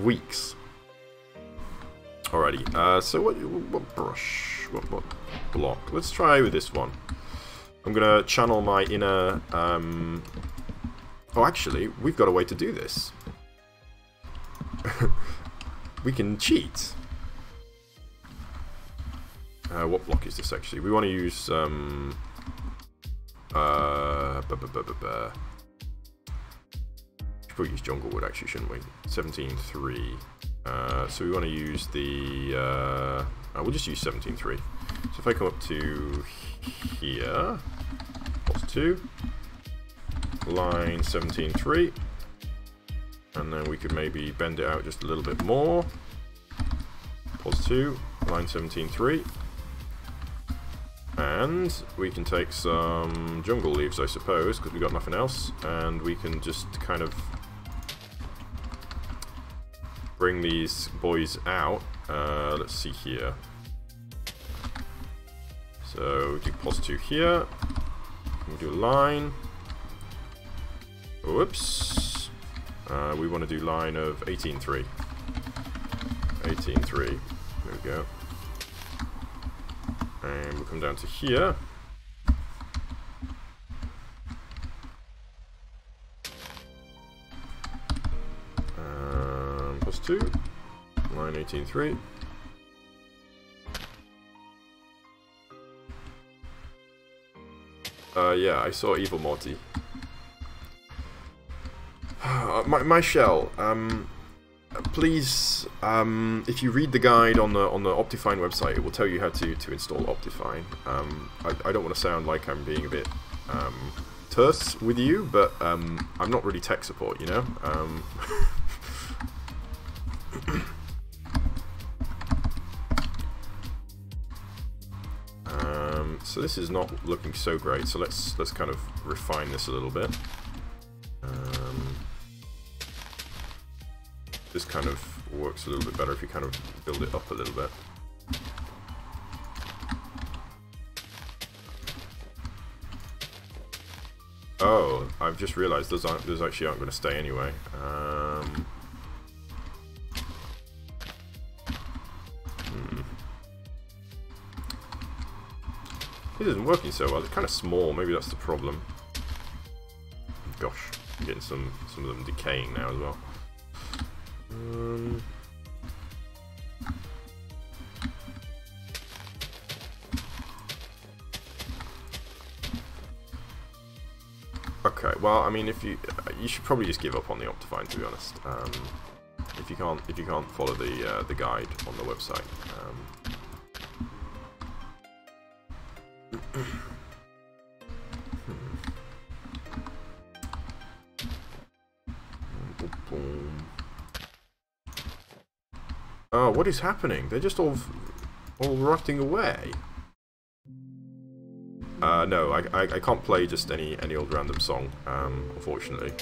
Weeks. Alrighty, so what brush? What block? Let's try with this one. I'm gonna channel my inner, Oh, actually, we've got a way to do this. We can cheat. What block is this, actually? We want to use, We'll use jungle wood, actually, shouldn't we? 17.3. So we want to use the... we'll just use 17.3. So if I come up to here, pause 2, line 17.3, and then we could maybe bend it out just a little bit more. Pause 2, line 17.3. And we can take some jungle leaves, I suppose, because we've got nothing else, and we can just kind of bring these boys out. Let's see here. So we do pause 2 here. We do a line. Whoops. We want to do line of 18.3. 18.3. There we go. And we'll come down to here. Plus 2, line 18.3. Yeah, I saw Evil Morty. My shell. Please, if you read the guide on the Optifine website, it will tell you how to install Optifine. I don't want to sound like I'm being a bit terse with you, but I'm not really tech support, you know. So this is not looking so great. So let's kind of refine this a little bit. This kind of works a little bit better if you kind of build it up a little bit. Oh, I've just realised those actually aren't going to stay anyway. This isn't working so well. It's kind of small. Maybe that's the problem. Gosh, I'm getting some of them decaying now as well. Okay, well, I mean, if you should probably just give up on the Optifine, to be honest. If you can't follow the guide on the website. Oh, what is happening? They're just all rotting away. No, I can't play just any old random song, unfortunately.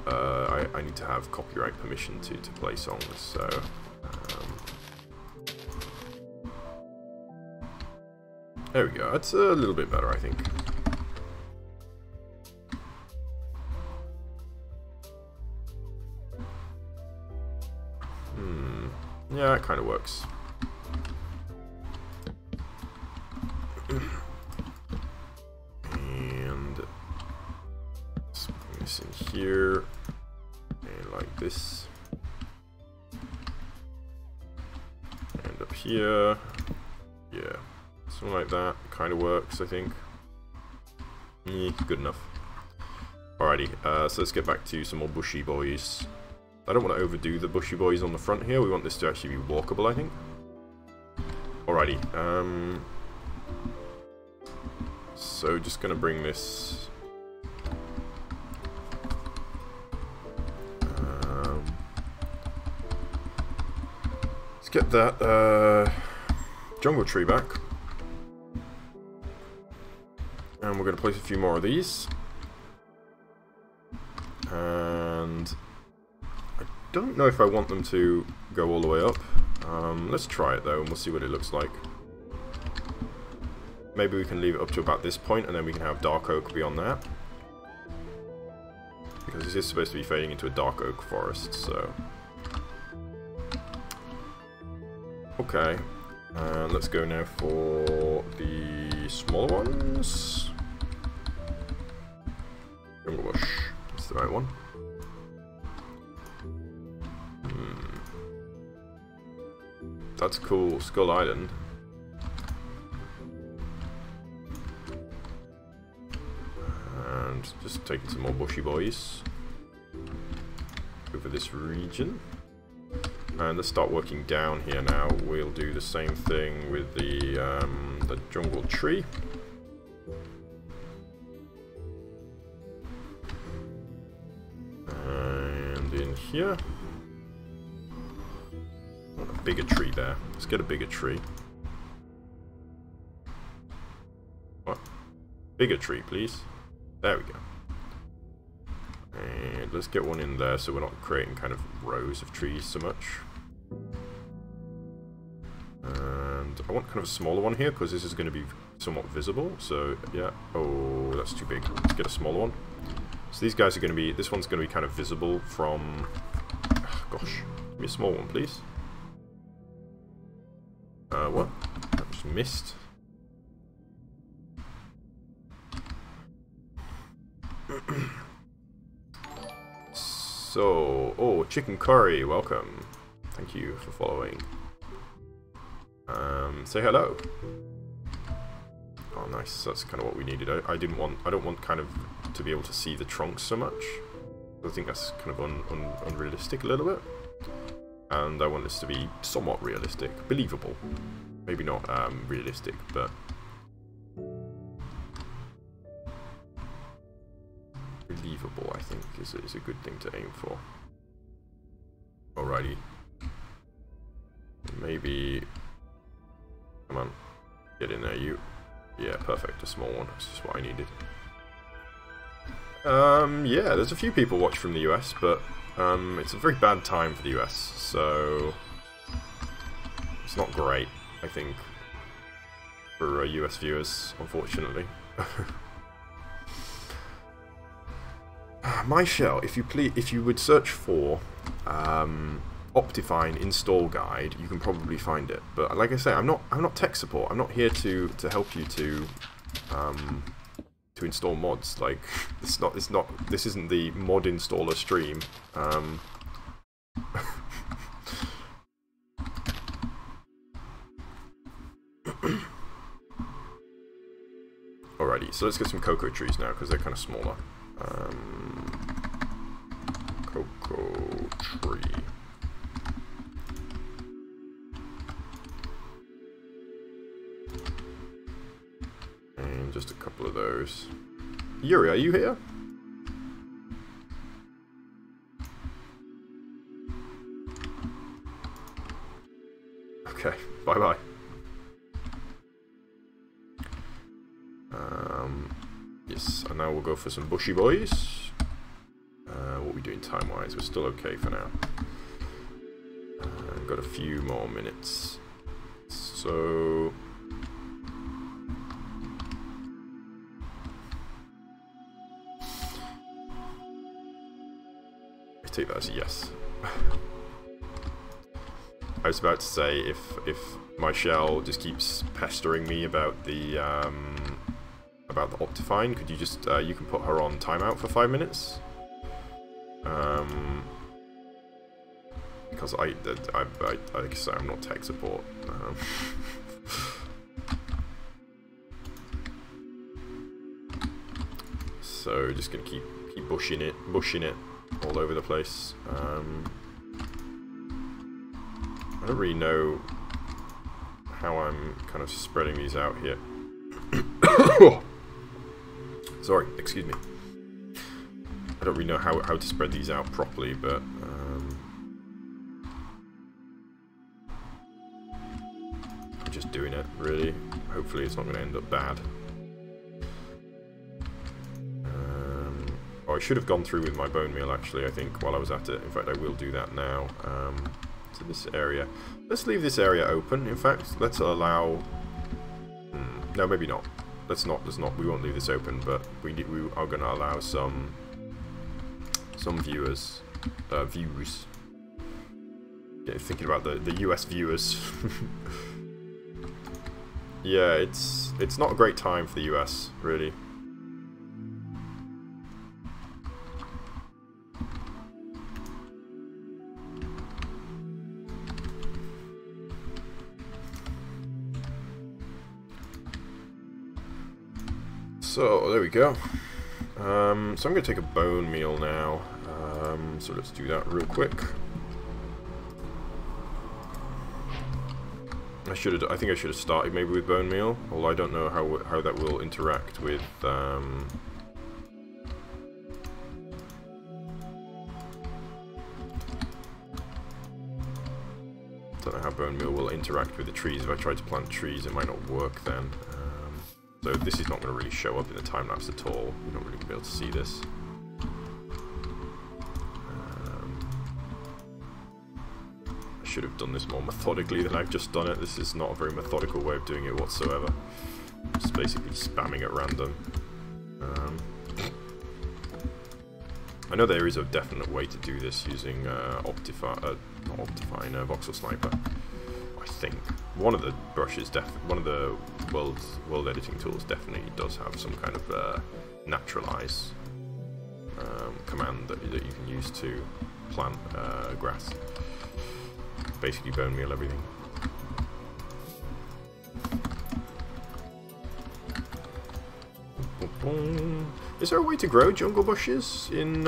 I need to have copyright permission to play songs, so... there we go, it's a little bit better, I think. Yeah, it kind of works. And let's bring this in here, and like this, and up here. Yeah, something like that kind of works, I think. Yeah, good enough. Alrighty, so let's get back to some more bushy boys. I don't want to overdo the bushy boys on the front here. We want this to actually be walkable, I think. Alrighty. So just gonna bring this. Let's get that jungle tree back, and we're gonna place a few more of these. And don't know if I want them to go all the way up. Let's try it though, and we'll see what it looks like. Maybe we can leave it up to about this point, and then we can have dark oak beyond that. Because this is supposed to be fading into a dark oak forest, so... okay. And let's go now for the smaller ones. Jungle bush. That's the right one. That's cool. Skull Island. And just taking some more bushy boys over this region. And let's start working down here now. We'll do the same thing with the jungle tree. And in here. A bigger tree there. Let's get a bigger tree. What? Bigger tree, please. There we go. And let's get one in there so we're not creating kind of rows of trees so much. And I want kind of a smaller one here because this is going to be somewhat visible. So yeah. Oh, that's too big. Let's get a smaller one. So these guys are going to be. This one's going to be kind of visible from. Oh, gosh, give me a small one, please. What? I just missed. So, oh, chicken curry, welcome. Thank you for following. Say hello. Oh, nice. That's kind of what we needed. I don't want kind of to be able to see the trunks so much. I think that's kind of unrealistic a little bit. And I want this to be somewhat realistic, believable. Maybe not realistic, but believable, I think, is a good thing to aim for. Alrighty. Maybe Come on. Get in there, you. Yeah, perfect. A small one. That's just what I needed. Yeah, there's a few people watch from the US, but it's a very bad time for the US, so it's not great, I think, for US viewers, unfortunately. My shell, if you would search for Optifine install guide, you can probably find it. But like I say, I'm not tech support. I'm not here to help you to install mods. Like this isn't the mod installer stream. Alrighty, so let's get some cocoa trees now because they're kind of smaller. Cocoa tree. And just a couple of those. Yuri, are you here? Okay, bye-bye. Yes, and now we'll go for some bushy boys. What are we doing time-wise? We're still okay for now. Got a few more minutes. So... I take that as a yes. I was about to say, if my shell just keeps pestering me about the Optifine, could you just you can put her on timeout for 5 minutes? Because I like I say, I'm not tech support. So just gonna keep bushing it all over the place. I don't really know how I'm kind of spreading these out here. Sorry, excuse me. I don't really know how to spread these out properly, but I'm just doing it, really. Hopefully it's not going to end up bad. Oh, I should have gone through with my bone meal, actually, I think, while I was at it. In fact, I will do that now. To this area. Let's leave this area open, in fact. Let's allow... no, maybe not. Let's not. We won't leave this open, but we are going to allow some viewers. Views. Yeah, thinking about the US viewers. Yeah, it's not a great time for the US, really. So, there we go. So I'm going to take a bone meal now. So let's do that real quick. I think I should have started maybe with bone meal, although I don't know how that will interact with don't know how bone meal will interact with the trees. If I try to plant trees, it might not work then. So this is not going to really show up in the time-lapse at all. You're not really going to be able to see this. I should have done this more methodically than I've just done it. This is not a very methodical way of doing it whatsoever. Just basically spamming at random. I know there is a definite way to do this using Optifine, Voxel Sniper. I think one of the brushes, one of the world editing tools, definitely does have some kind of naturalize command that you can use to plant grass. Basically, bone meal everything. Is there a way to grow jungle bushes in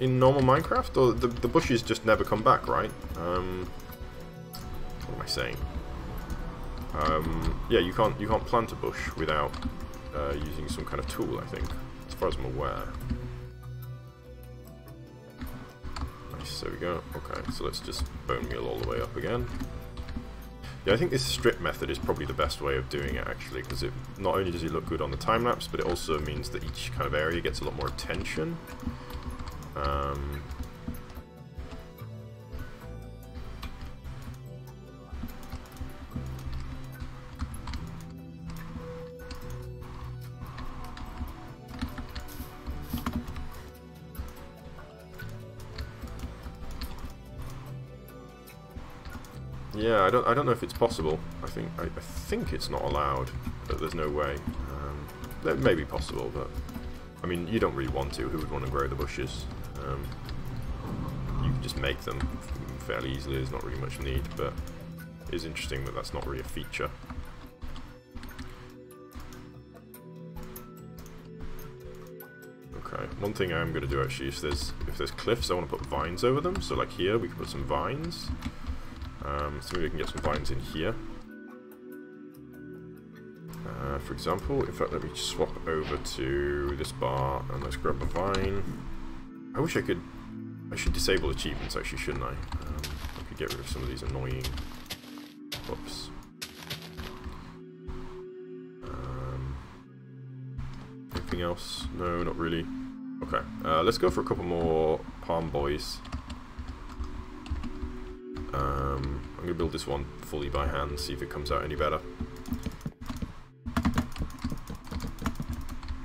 normal Minecraft, or the bushes just never come back, right? What am I saying? Yeah, you can't plant a bush without using some kind of tool, I think, as far as I'm aware. Nice, there we go. Okay, so let's just bone meal all the way up again. Yeah, I think this strip method is probably the best way of doing it, actually, because it not only does it look good on the time-lapse, but it also means that each kind of area gets a lot more attention. Yeah, I don't know if it's possible. I think it's not allowed. But there's no way. That may be possible, but I mean, you don't really want to. Who would want to grow the bushes? You can just make them fairly easily. There's not really much need, but it is interesting that that's not really a feature. Okay, one thing I am going to do actually, if there's cliffs, I want to put vines over them. So like here, we can put some vines. So maybe we can get some vines in here. For example, in fact, let me swap over to this bar and let's grab a vine. I wish I could. I should disable achievements actually, shouldn't I? I could get rid of some of these annoying. Whoops. Anything else? No, not really. Okay, let's go for a couple more palm boys. I'm going to build this one fully by hand, see if it comes out any better.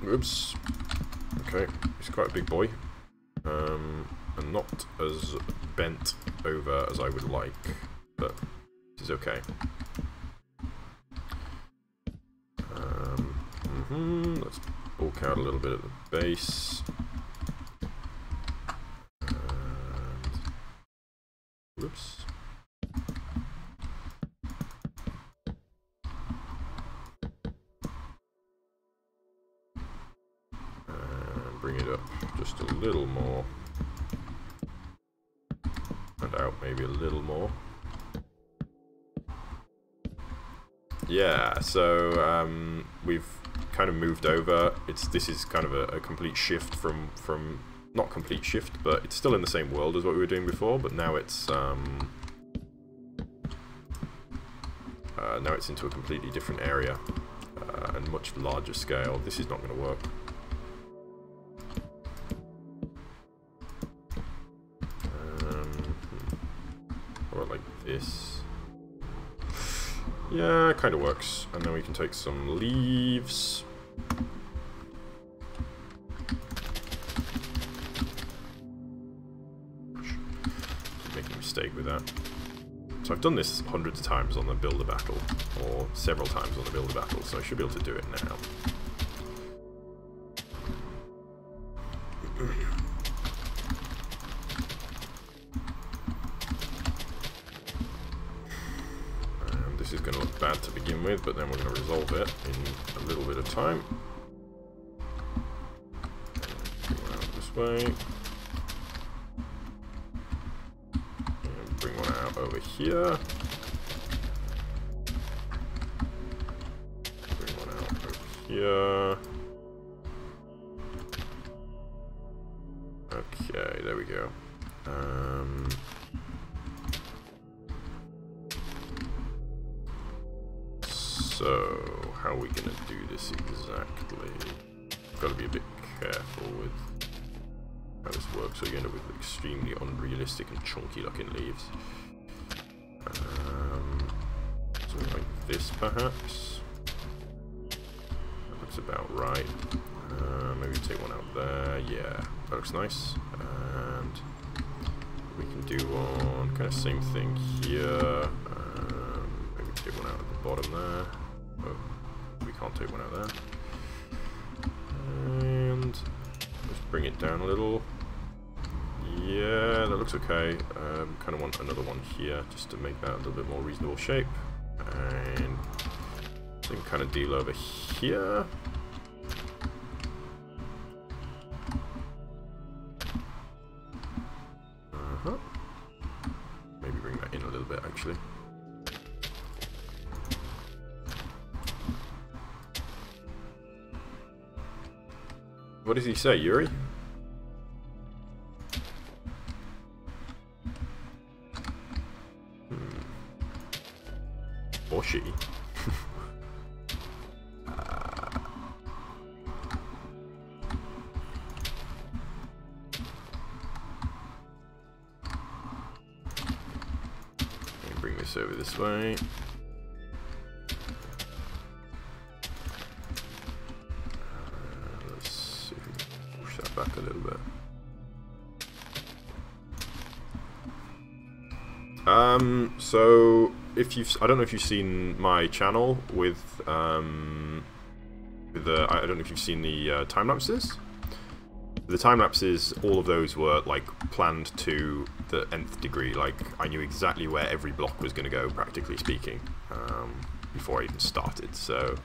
Oops. Okay, he's quite a big boy. And not as bent over as I would like, but this is okay. Let's bulk out a little bit at the base. Whoops. Bring it up just a little more, and out maybe a little more. Yeah, so we've kind of moved over. This is kind of a complete shift from not complete shift, but it's still in the same world as what we were doing before. But now it's into a completely different area and much larger scale. This is not going to work. Like this. Yeah, it kind of works. And then we can take some leaves. Making a mistake with that. So I've done this hundreds of times on the Builder Battle, or several times on the Builder Battle, so I should be able to do it now. This is going to look bad to begin with, but then we're going to resolve it in a little bit of time. Bring one out this way. And bring one out over here. Bring one out over here. Okay, there we go. So, how are we going to do this exactly? Got to be a bit careful with how this works, so you end up with extremely unrealistic and chunky looking leaves. Something like this, perhaps? That looks about right. Maybe take one out there. Yeah, that looks nice. And we can do one kind of same thing here. Maybe take one out at the bottom there. Oh, we can't take one out there. And just bring it down a little. Yeah, that looks okay. Kind of want another one here just to make that a little bit more reasonable shape. And then kind of deal over here. Maybe bring that in a little bit actually. What does he say, Yuri? or she. Bring this over this way. Let's see if we can push that back a little bit. So if I don't know if you've seen my channel with I don't know if you've seen the time lapses. The time lapses, all of those were like planned to the nth degree. Like I knew exactly where every block was going to go, practically speaking, before I even started. So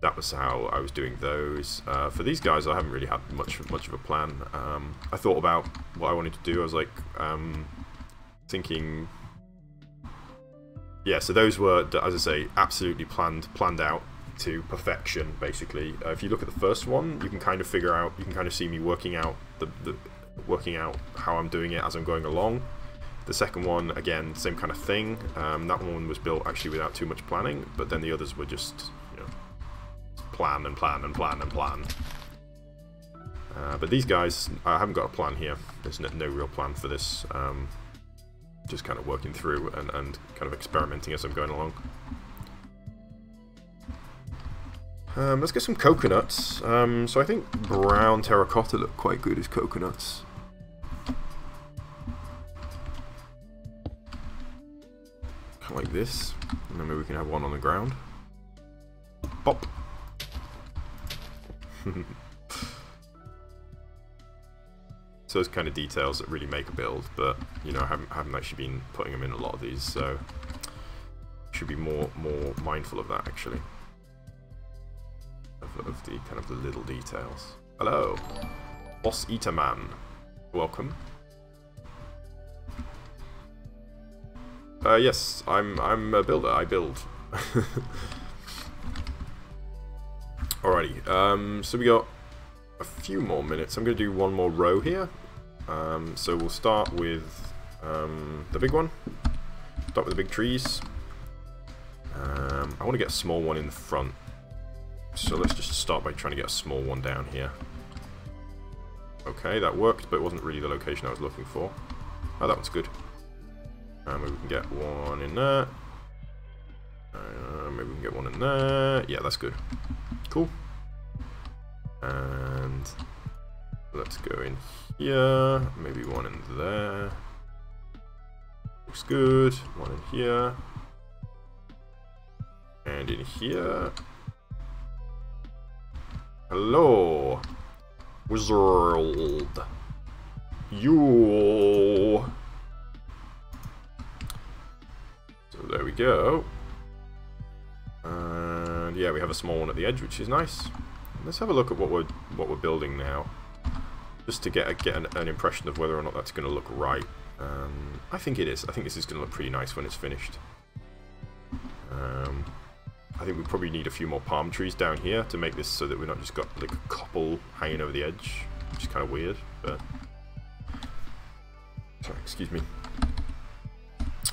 that was how I was doing those. For these guys, I haven't really had much of a plan. I thought about what I wanted to do. I was like thinking, yeah. So those were, as I say, absolutely planned out to perfection, basically. If you look at the first one, you can kind of figure out, you can kind of see me working out working out how I'm doing it as I'm going along. The second one, again, same kind of thing. That one was built actually without too much planning, but then the others were just, you know, plan and plan and plan and plan. But these guys, I haven't got a plan here. There's no real plan for this. Just kind of working through and kind of experimenting as I'm going along. Let's get some coconuts. So I think brown terracotta look quite good as coconuts. Kind of like this. And then maybe we can have one on the ground. Pop! So those kind of details that really make a build, but you know, I haven't actually been putting them in a lot of these, so should be more mindful of that actually. Of the kind of the little details. Hello, Boss Eater Man. Welcome. Yes, I'm a builder. I build. Alrighty. So we got a few more minutes. I'm going to do one more row here. So we'll start with the big one. Start with the big trees. I want to get a small one in the front. So let's just start by trying to get a small one down here. Okay, that worked, but it wasn't really the location I was looking for. Oh, that one's good. Maybe we can get one in there. Maybe we can get one in there. Yeah, that's good. Cool. And let's go in here. Maybe one in there. Looks good. One in here. And in here. Hello, wizard. You. So there we go. And yeah, we have a small one at the edge, which is nice. Let's have a look at what we're building now, just to get an impression of whether or not that's going to look right. I think it is. I think this is going to look pretty nice when it's finished. I think we probably need a few more palm trees down here to make this so that we're not just got like a couple hanging over the edge, which is kind of weird, but sorry, excuse me.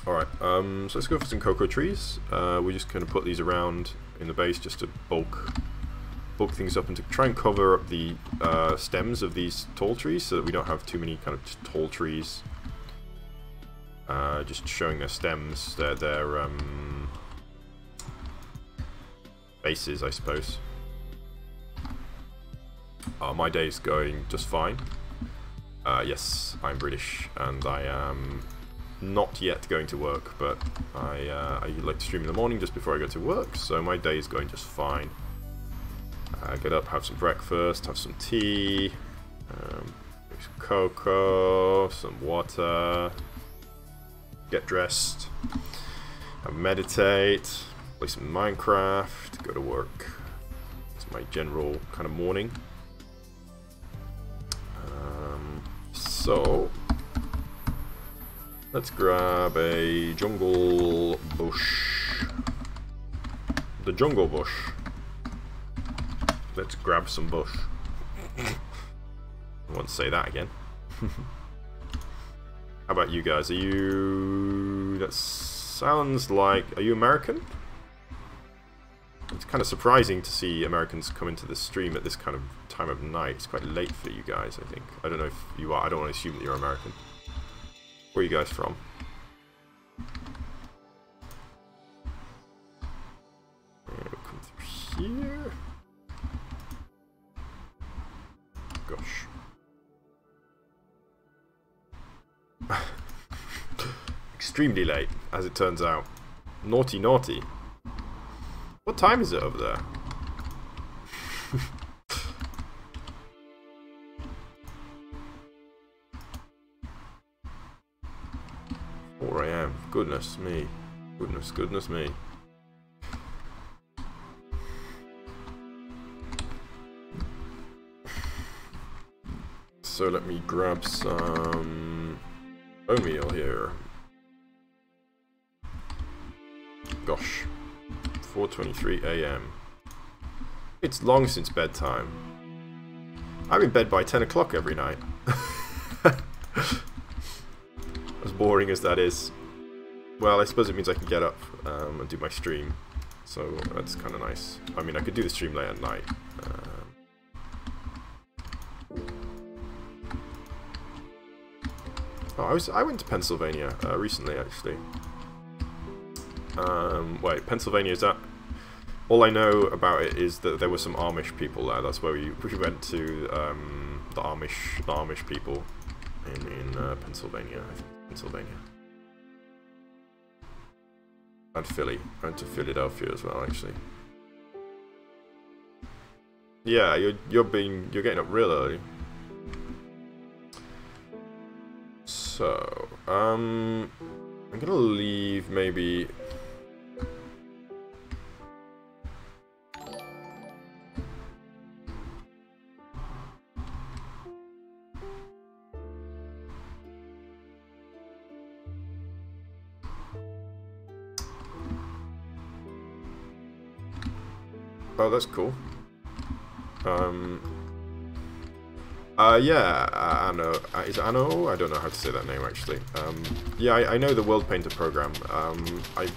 Alright, so let's go for some cocoa trees. We just kind of put these around in the base just to bulk things up and to try and cover up the stems of these tall trees so that we don't have too many kind of just tall trees just showing their stems, their bases, I suppose. My day's going just fine. Yes, I'm British and I am not yet going to work, but I like to stream in the morning just before I go to work, so my day is going just fine. Get up, have some breakfast, have some tea, make some cocoa, some water, get dressed, meditate, play some Minecraft, go to work. It's my general kind of morning. So let's grab a jungle bush. The jungle bush. Let's grab some bush. I won't say that again. How about you guys? Are you... Let's Sounds like... Are you American? It's kind of surprising to see Americans come into the stream at this kind of time of night. It's quite late for you guys, I think. I don't know if you are. I don't want to assume that you're American. Where are you guys from? And we'll come through here. Gosh. Extremely late, as it turns out. Naughty, naughty. What time is it over there? 4 AM. Goodness me. Goodness me. So let me grab some bone meal here. Gosh. 4:23 AM. It's long since bedtime. I'm in bed by 10 o'clock every night. As boring as that is. Well, I suppose it means I can get up and do my stream. So that's kind of nice. I mean, I could do the stream late at night. I went to Pennsylvania recently, actually. Wait, Pennsylvania, is that... All I know about it is that there were some Amish people there. That's where we went to the Amish people in Pennsylvania, I think. Pennsylvania. And Philly. I went to Philadelphia as well, actually. Yeah, you're getting up real early. So, I'm gonna leave maybe. Oh, that's cool. Yeah, Anno. Is it Anno? I don't know how to say that name, actually. Yeah, I know the World Painter program. I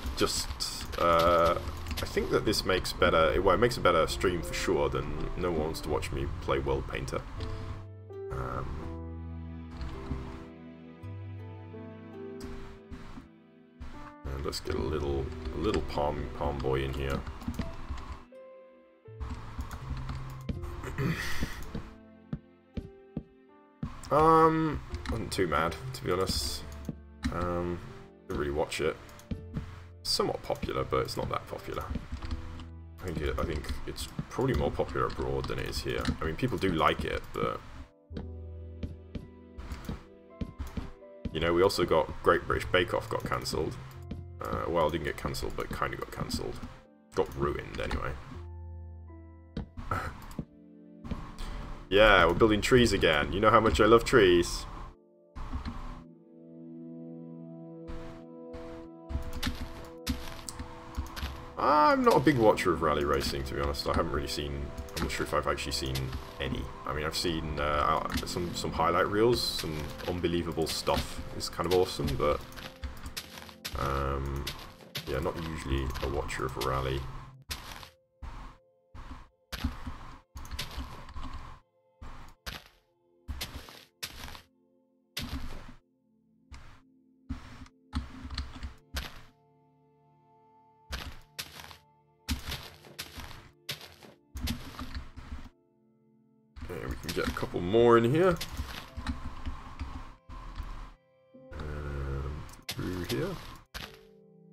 think that this makes better... Well, it makes a better stream for sure than no one wants to watch me play World Painter. And let's get a little palm boy in here. Wasn't too mad, to be honest. Didn't really watch it. Somewhat popular, but it's not that popular. I think it's probably more popular abroad than it is here. I mean, people do like it, but you know, we also got Great British Bake Off got cancelled. Well, it didn't get cancelled, but kind of got cancelled. Got ruined anyway. Yeah, we're building trees again. You know how much I love trees. I'm not a big watcher of rally racing, to be honest. I haven't really seen... I'm not sure if I've actually seen any. I mean, I've seen some highlight reels, some unbelievable stuff. It's kind of awesome, but... yeah, not usually a watcher of a rally. We can get a couple more in here. Through here.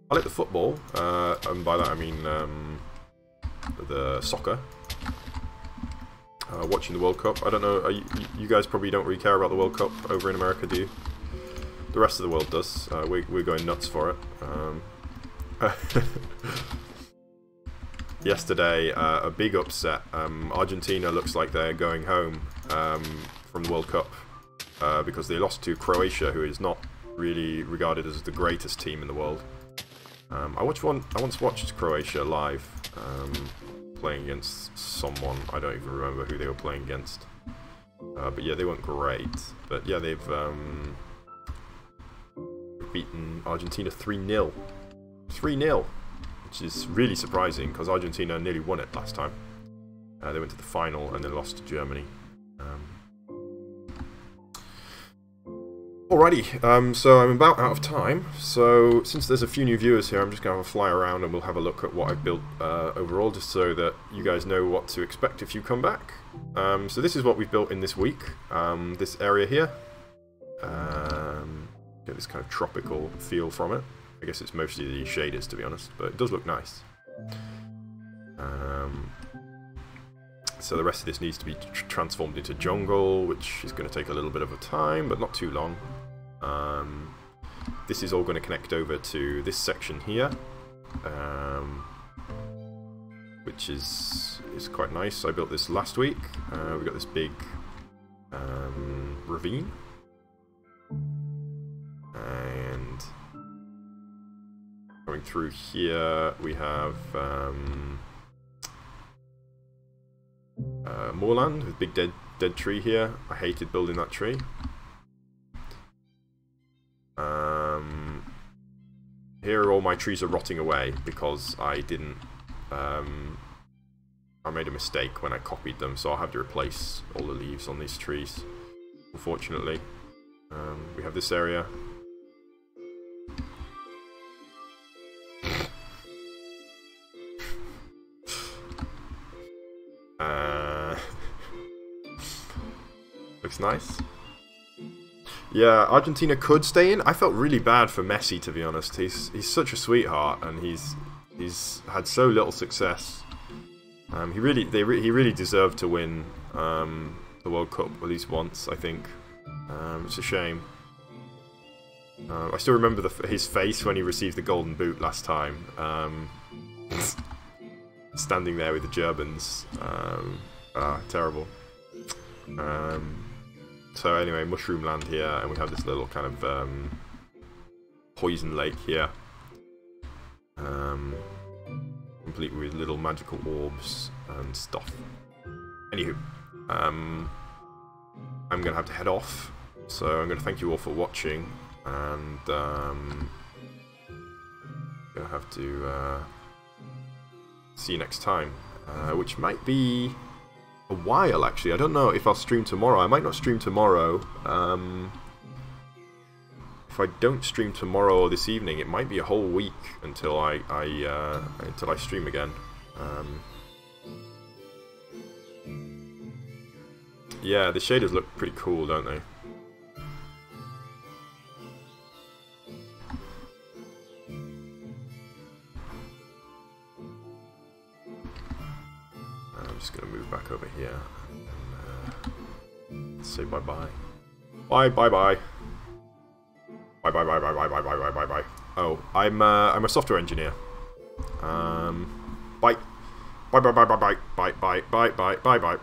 I like the football, and by that I mean the soccer. Watching the World Cup. I don't know, you guys probably don't really care about the World Cup over in America, do you? The rest of the world does. We're going nuts for it. Yesterday, a big upset. Argentina looks like they're going home from the World Cup because they lost to Croatia, who is not really regarded as the greatest team in the world. I once watched Croatia live, playing against someone. I don't even remember who they were playing against. But yeah, they weren't great. But yeah, they've beaten Argentina 3-0. 3-0, which is really surprising because Argentina nearly won it last time. They went to the final and then lost to Germany. Alrighty, so I'm about out of time, so since there's a few new viewers here, I'm just going to have a fly around and we'll have a look at what I've built overall, just so that you guys know what to expect if you come back. So this is what we've built in this week, this area here. Get this kind of tropical feel from it. I guess it's mostly the shaders, to be honest, but it does look nice. So the rest of this needs to be transformed into jungle, which is going to take a little bit of a time, but not too long. This is all going to connect over to this section here, which is quite nice. I built this last week. We got this big ravine, and going through here we have moorland with big dead tree here. I hated building that tree. Here all my trees are rotting away because I didn't I made a mistake when I copied them, so I'll have to replace all the leaves on these trees, unfortunately. We have this area. Looks nice. Yeah, Argentina could stay in. I felt really bad for Messi, to be honest. He's such a sweetheart, and he's had so little success. He really deserved to win the World Cup at least once, I think. It's a shame. I still remember his face when he received the Golden Boot last time. Standing there with the Gerbans. Terrible. So anyway, mushroom land here, and we have this little kind of poison lake here, complete with little magical orbs and stuff. Anywho, I'm gonna have to head off, so I'm gonna thank you all for watching, and gonna have to see you next time, which might be a while, actually. I don't know if I'll stream tomorrow. I might not stream tomorrow. If I don't stream tomorrow or this evening, it might be a whole week until I stream again. Yeah, the shaders look pretty cool, don't they? I'm just going to move back over here and say bye-bye. Bye-bye-bye. Bye-bye-bye-bye-bye-bye-bye-bye-bye. Oh, I'm a software engineer. Bye. Bye-bye-bye-bye-bye. Bye-bye-bye-bye-bye-bye.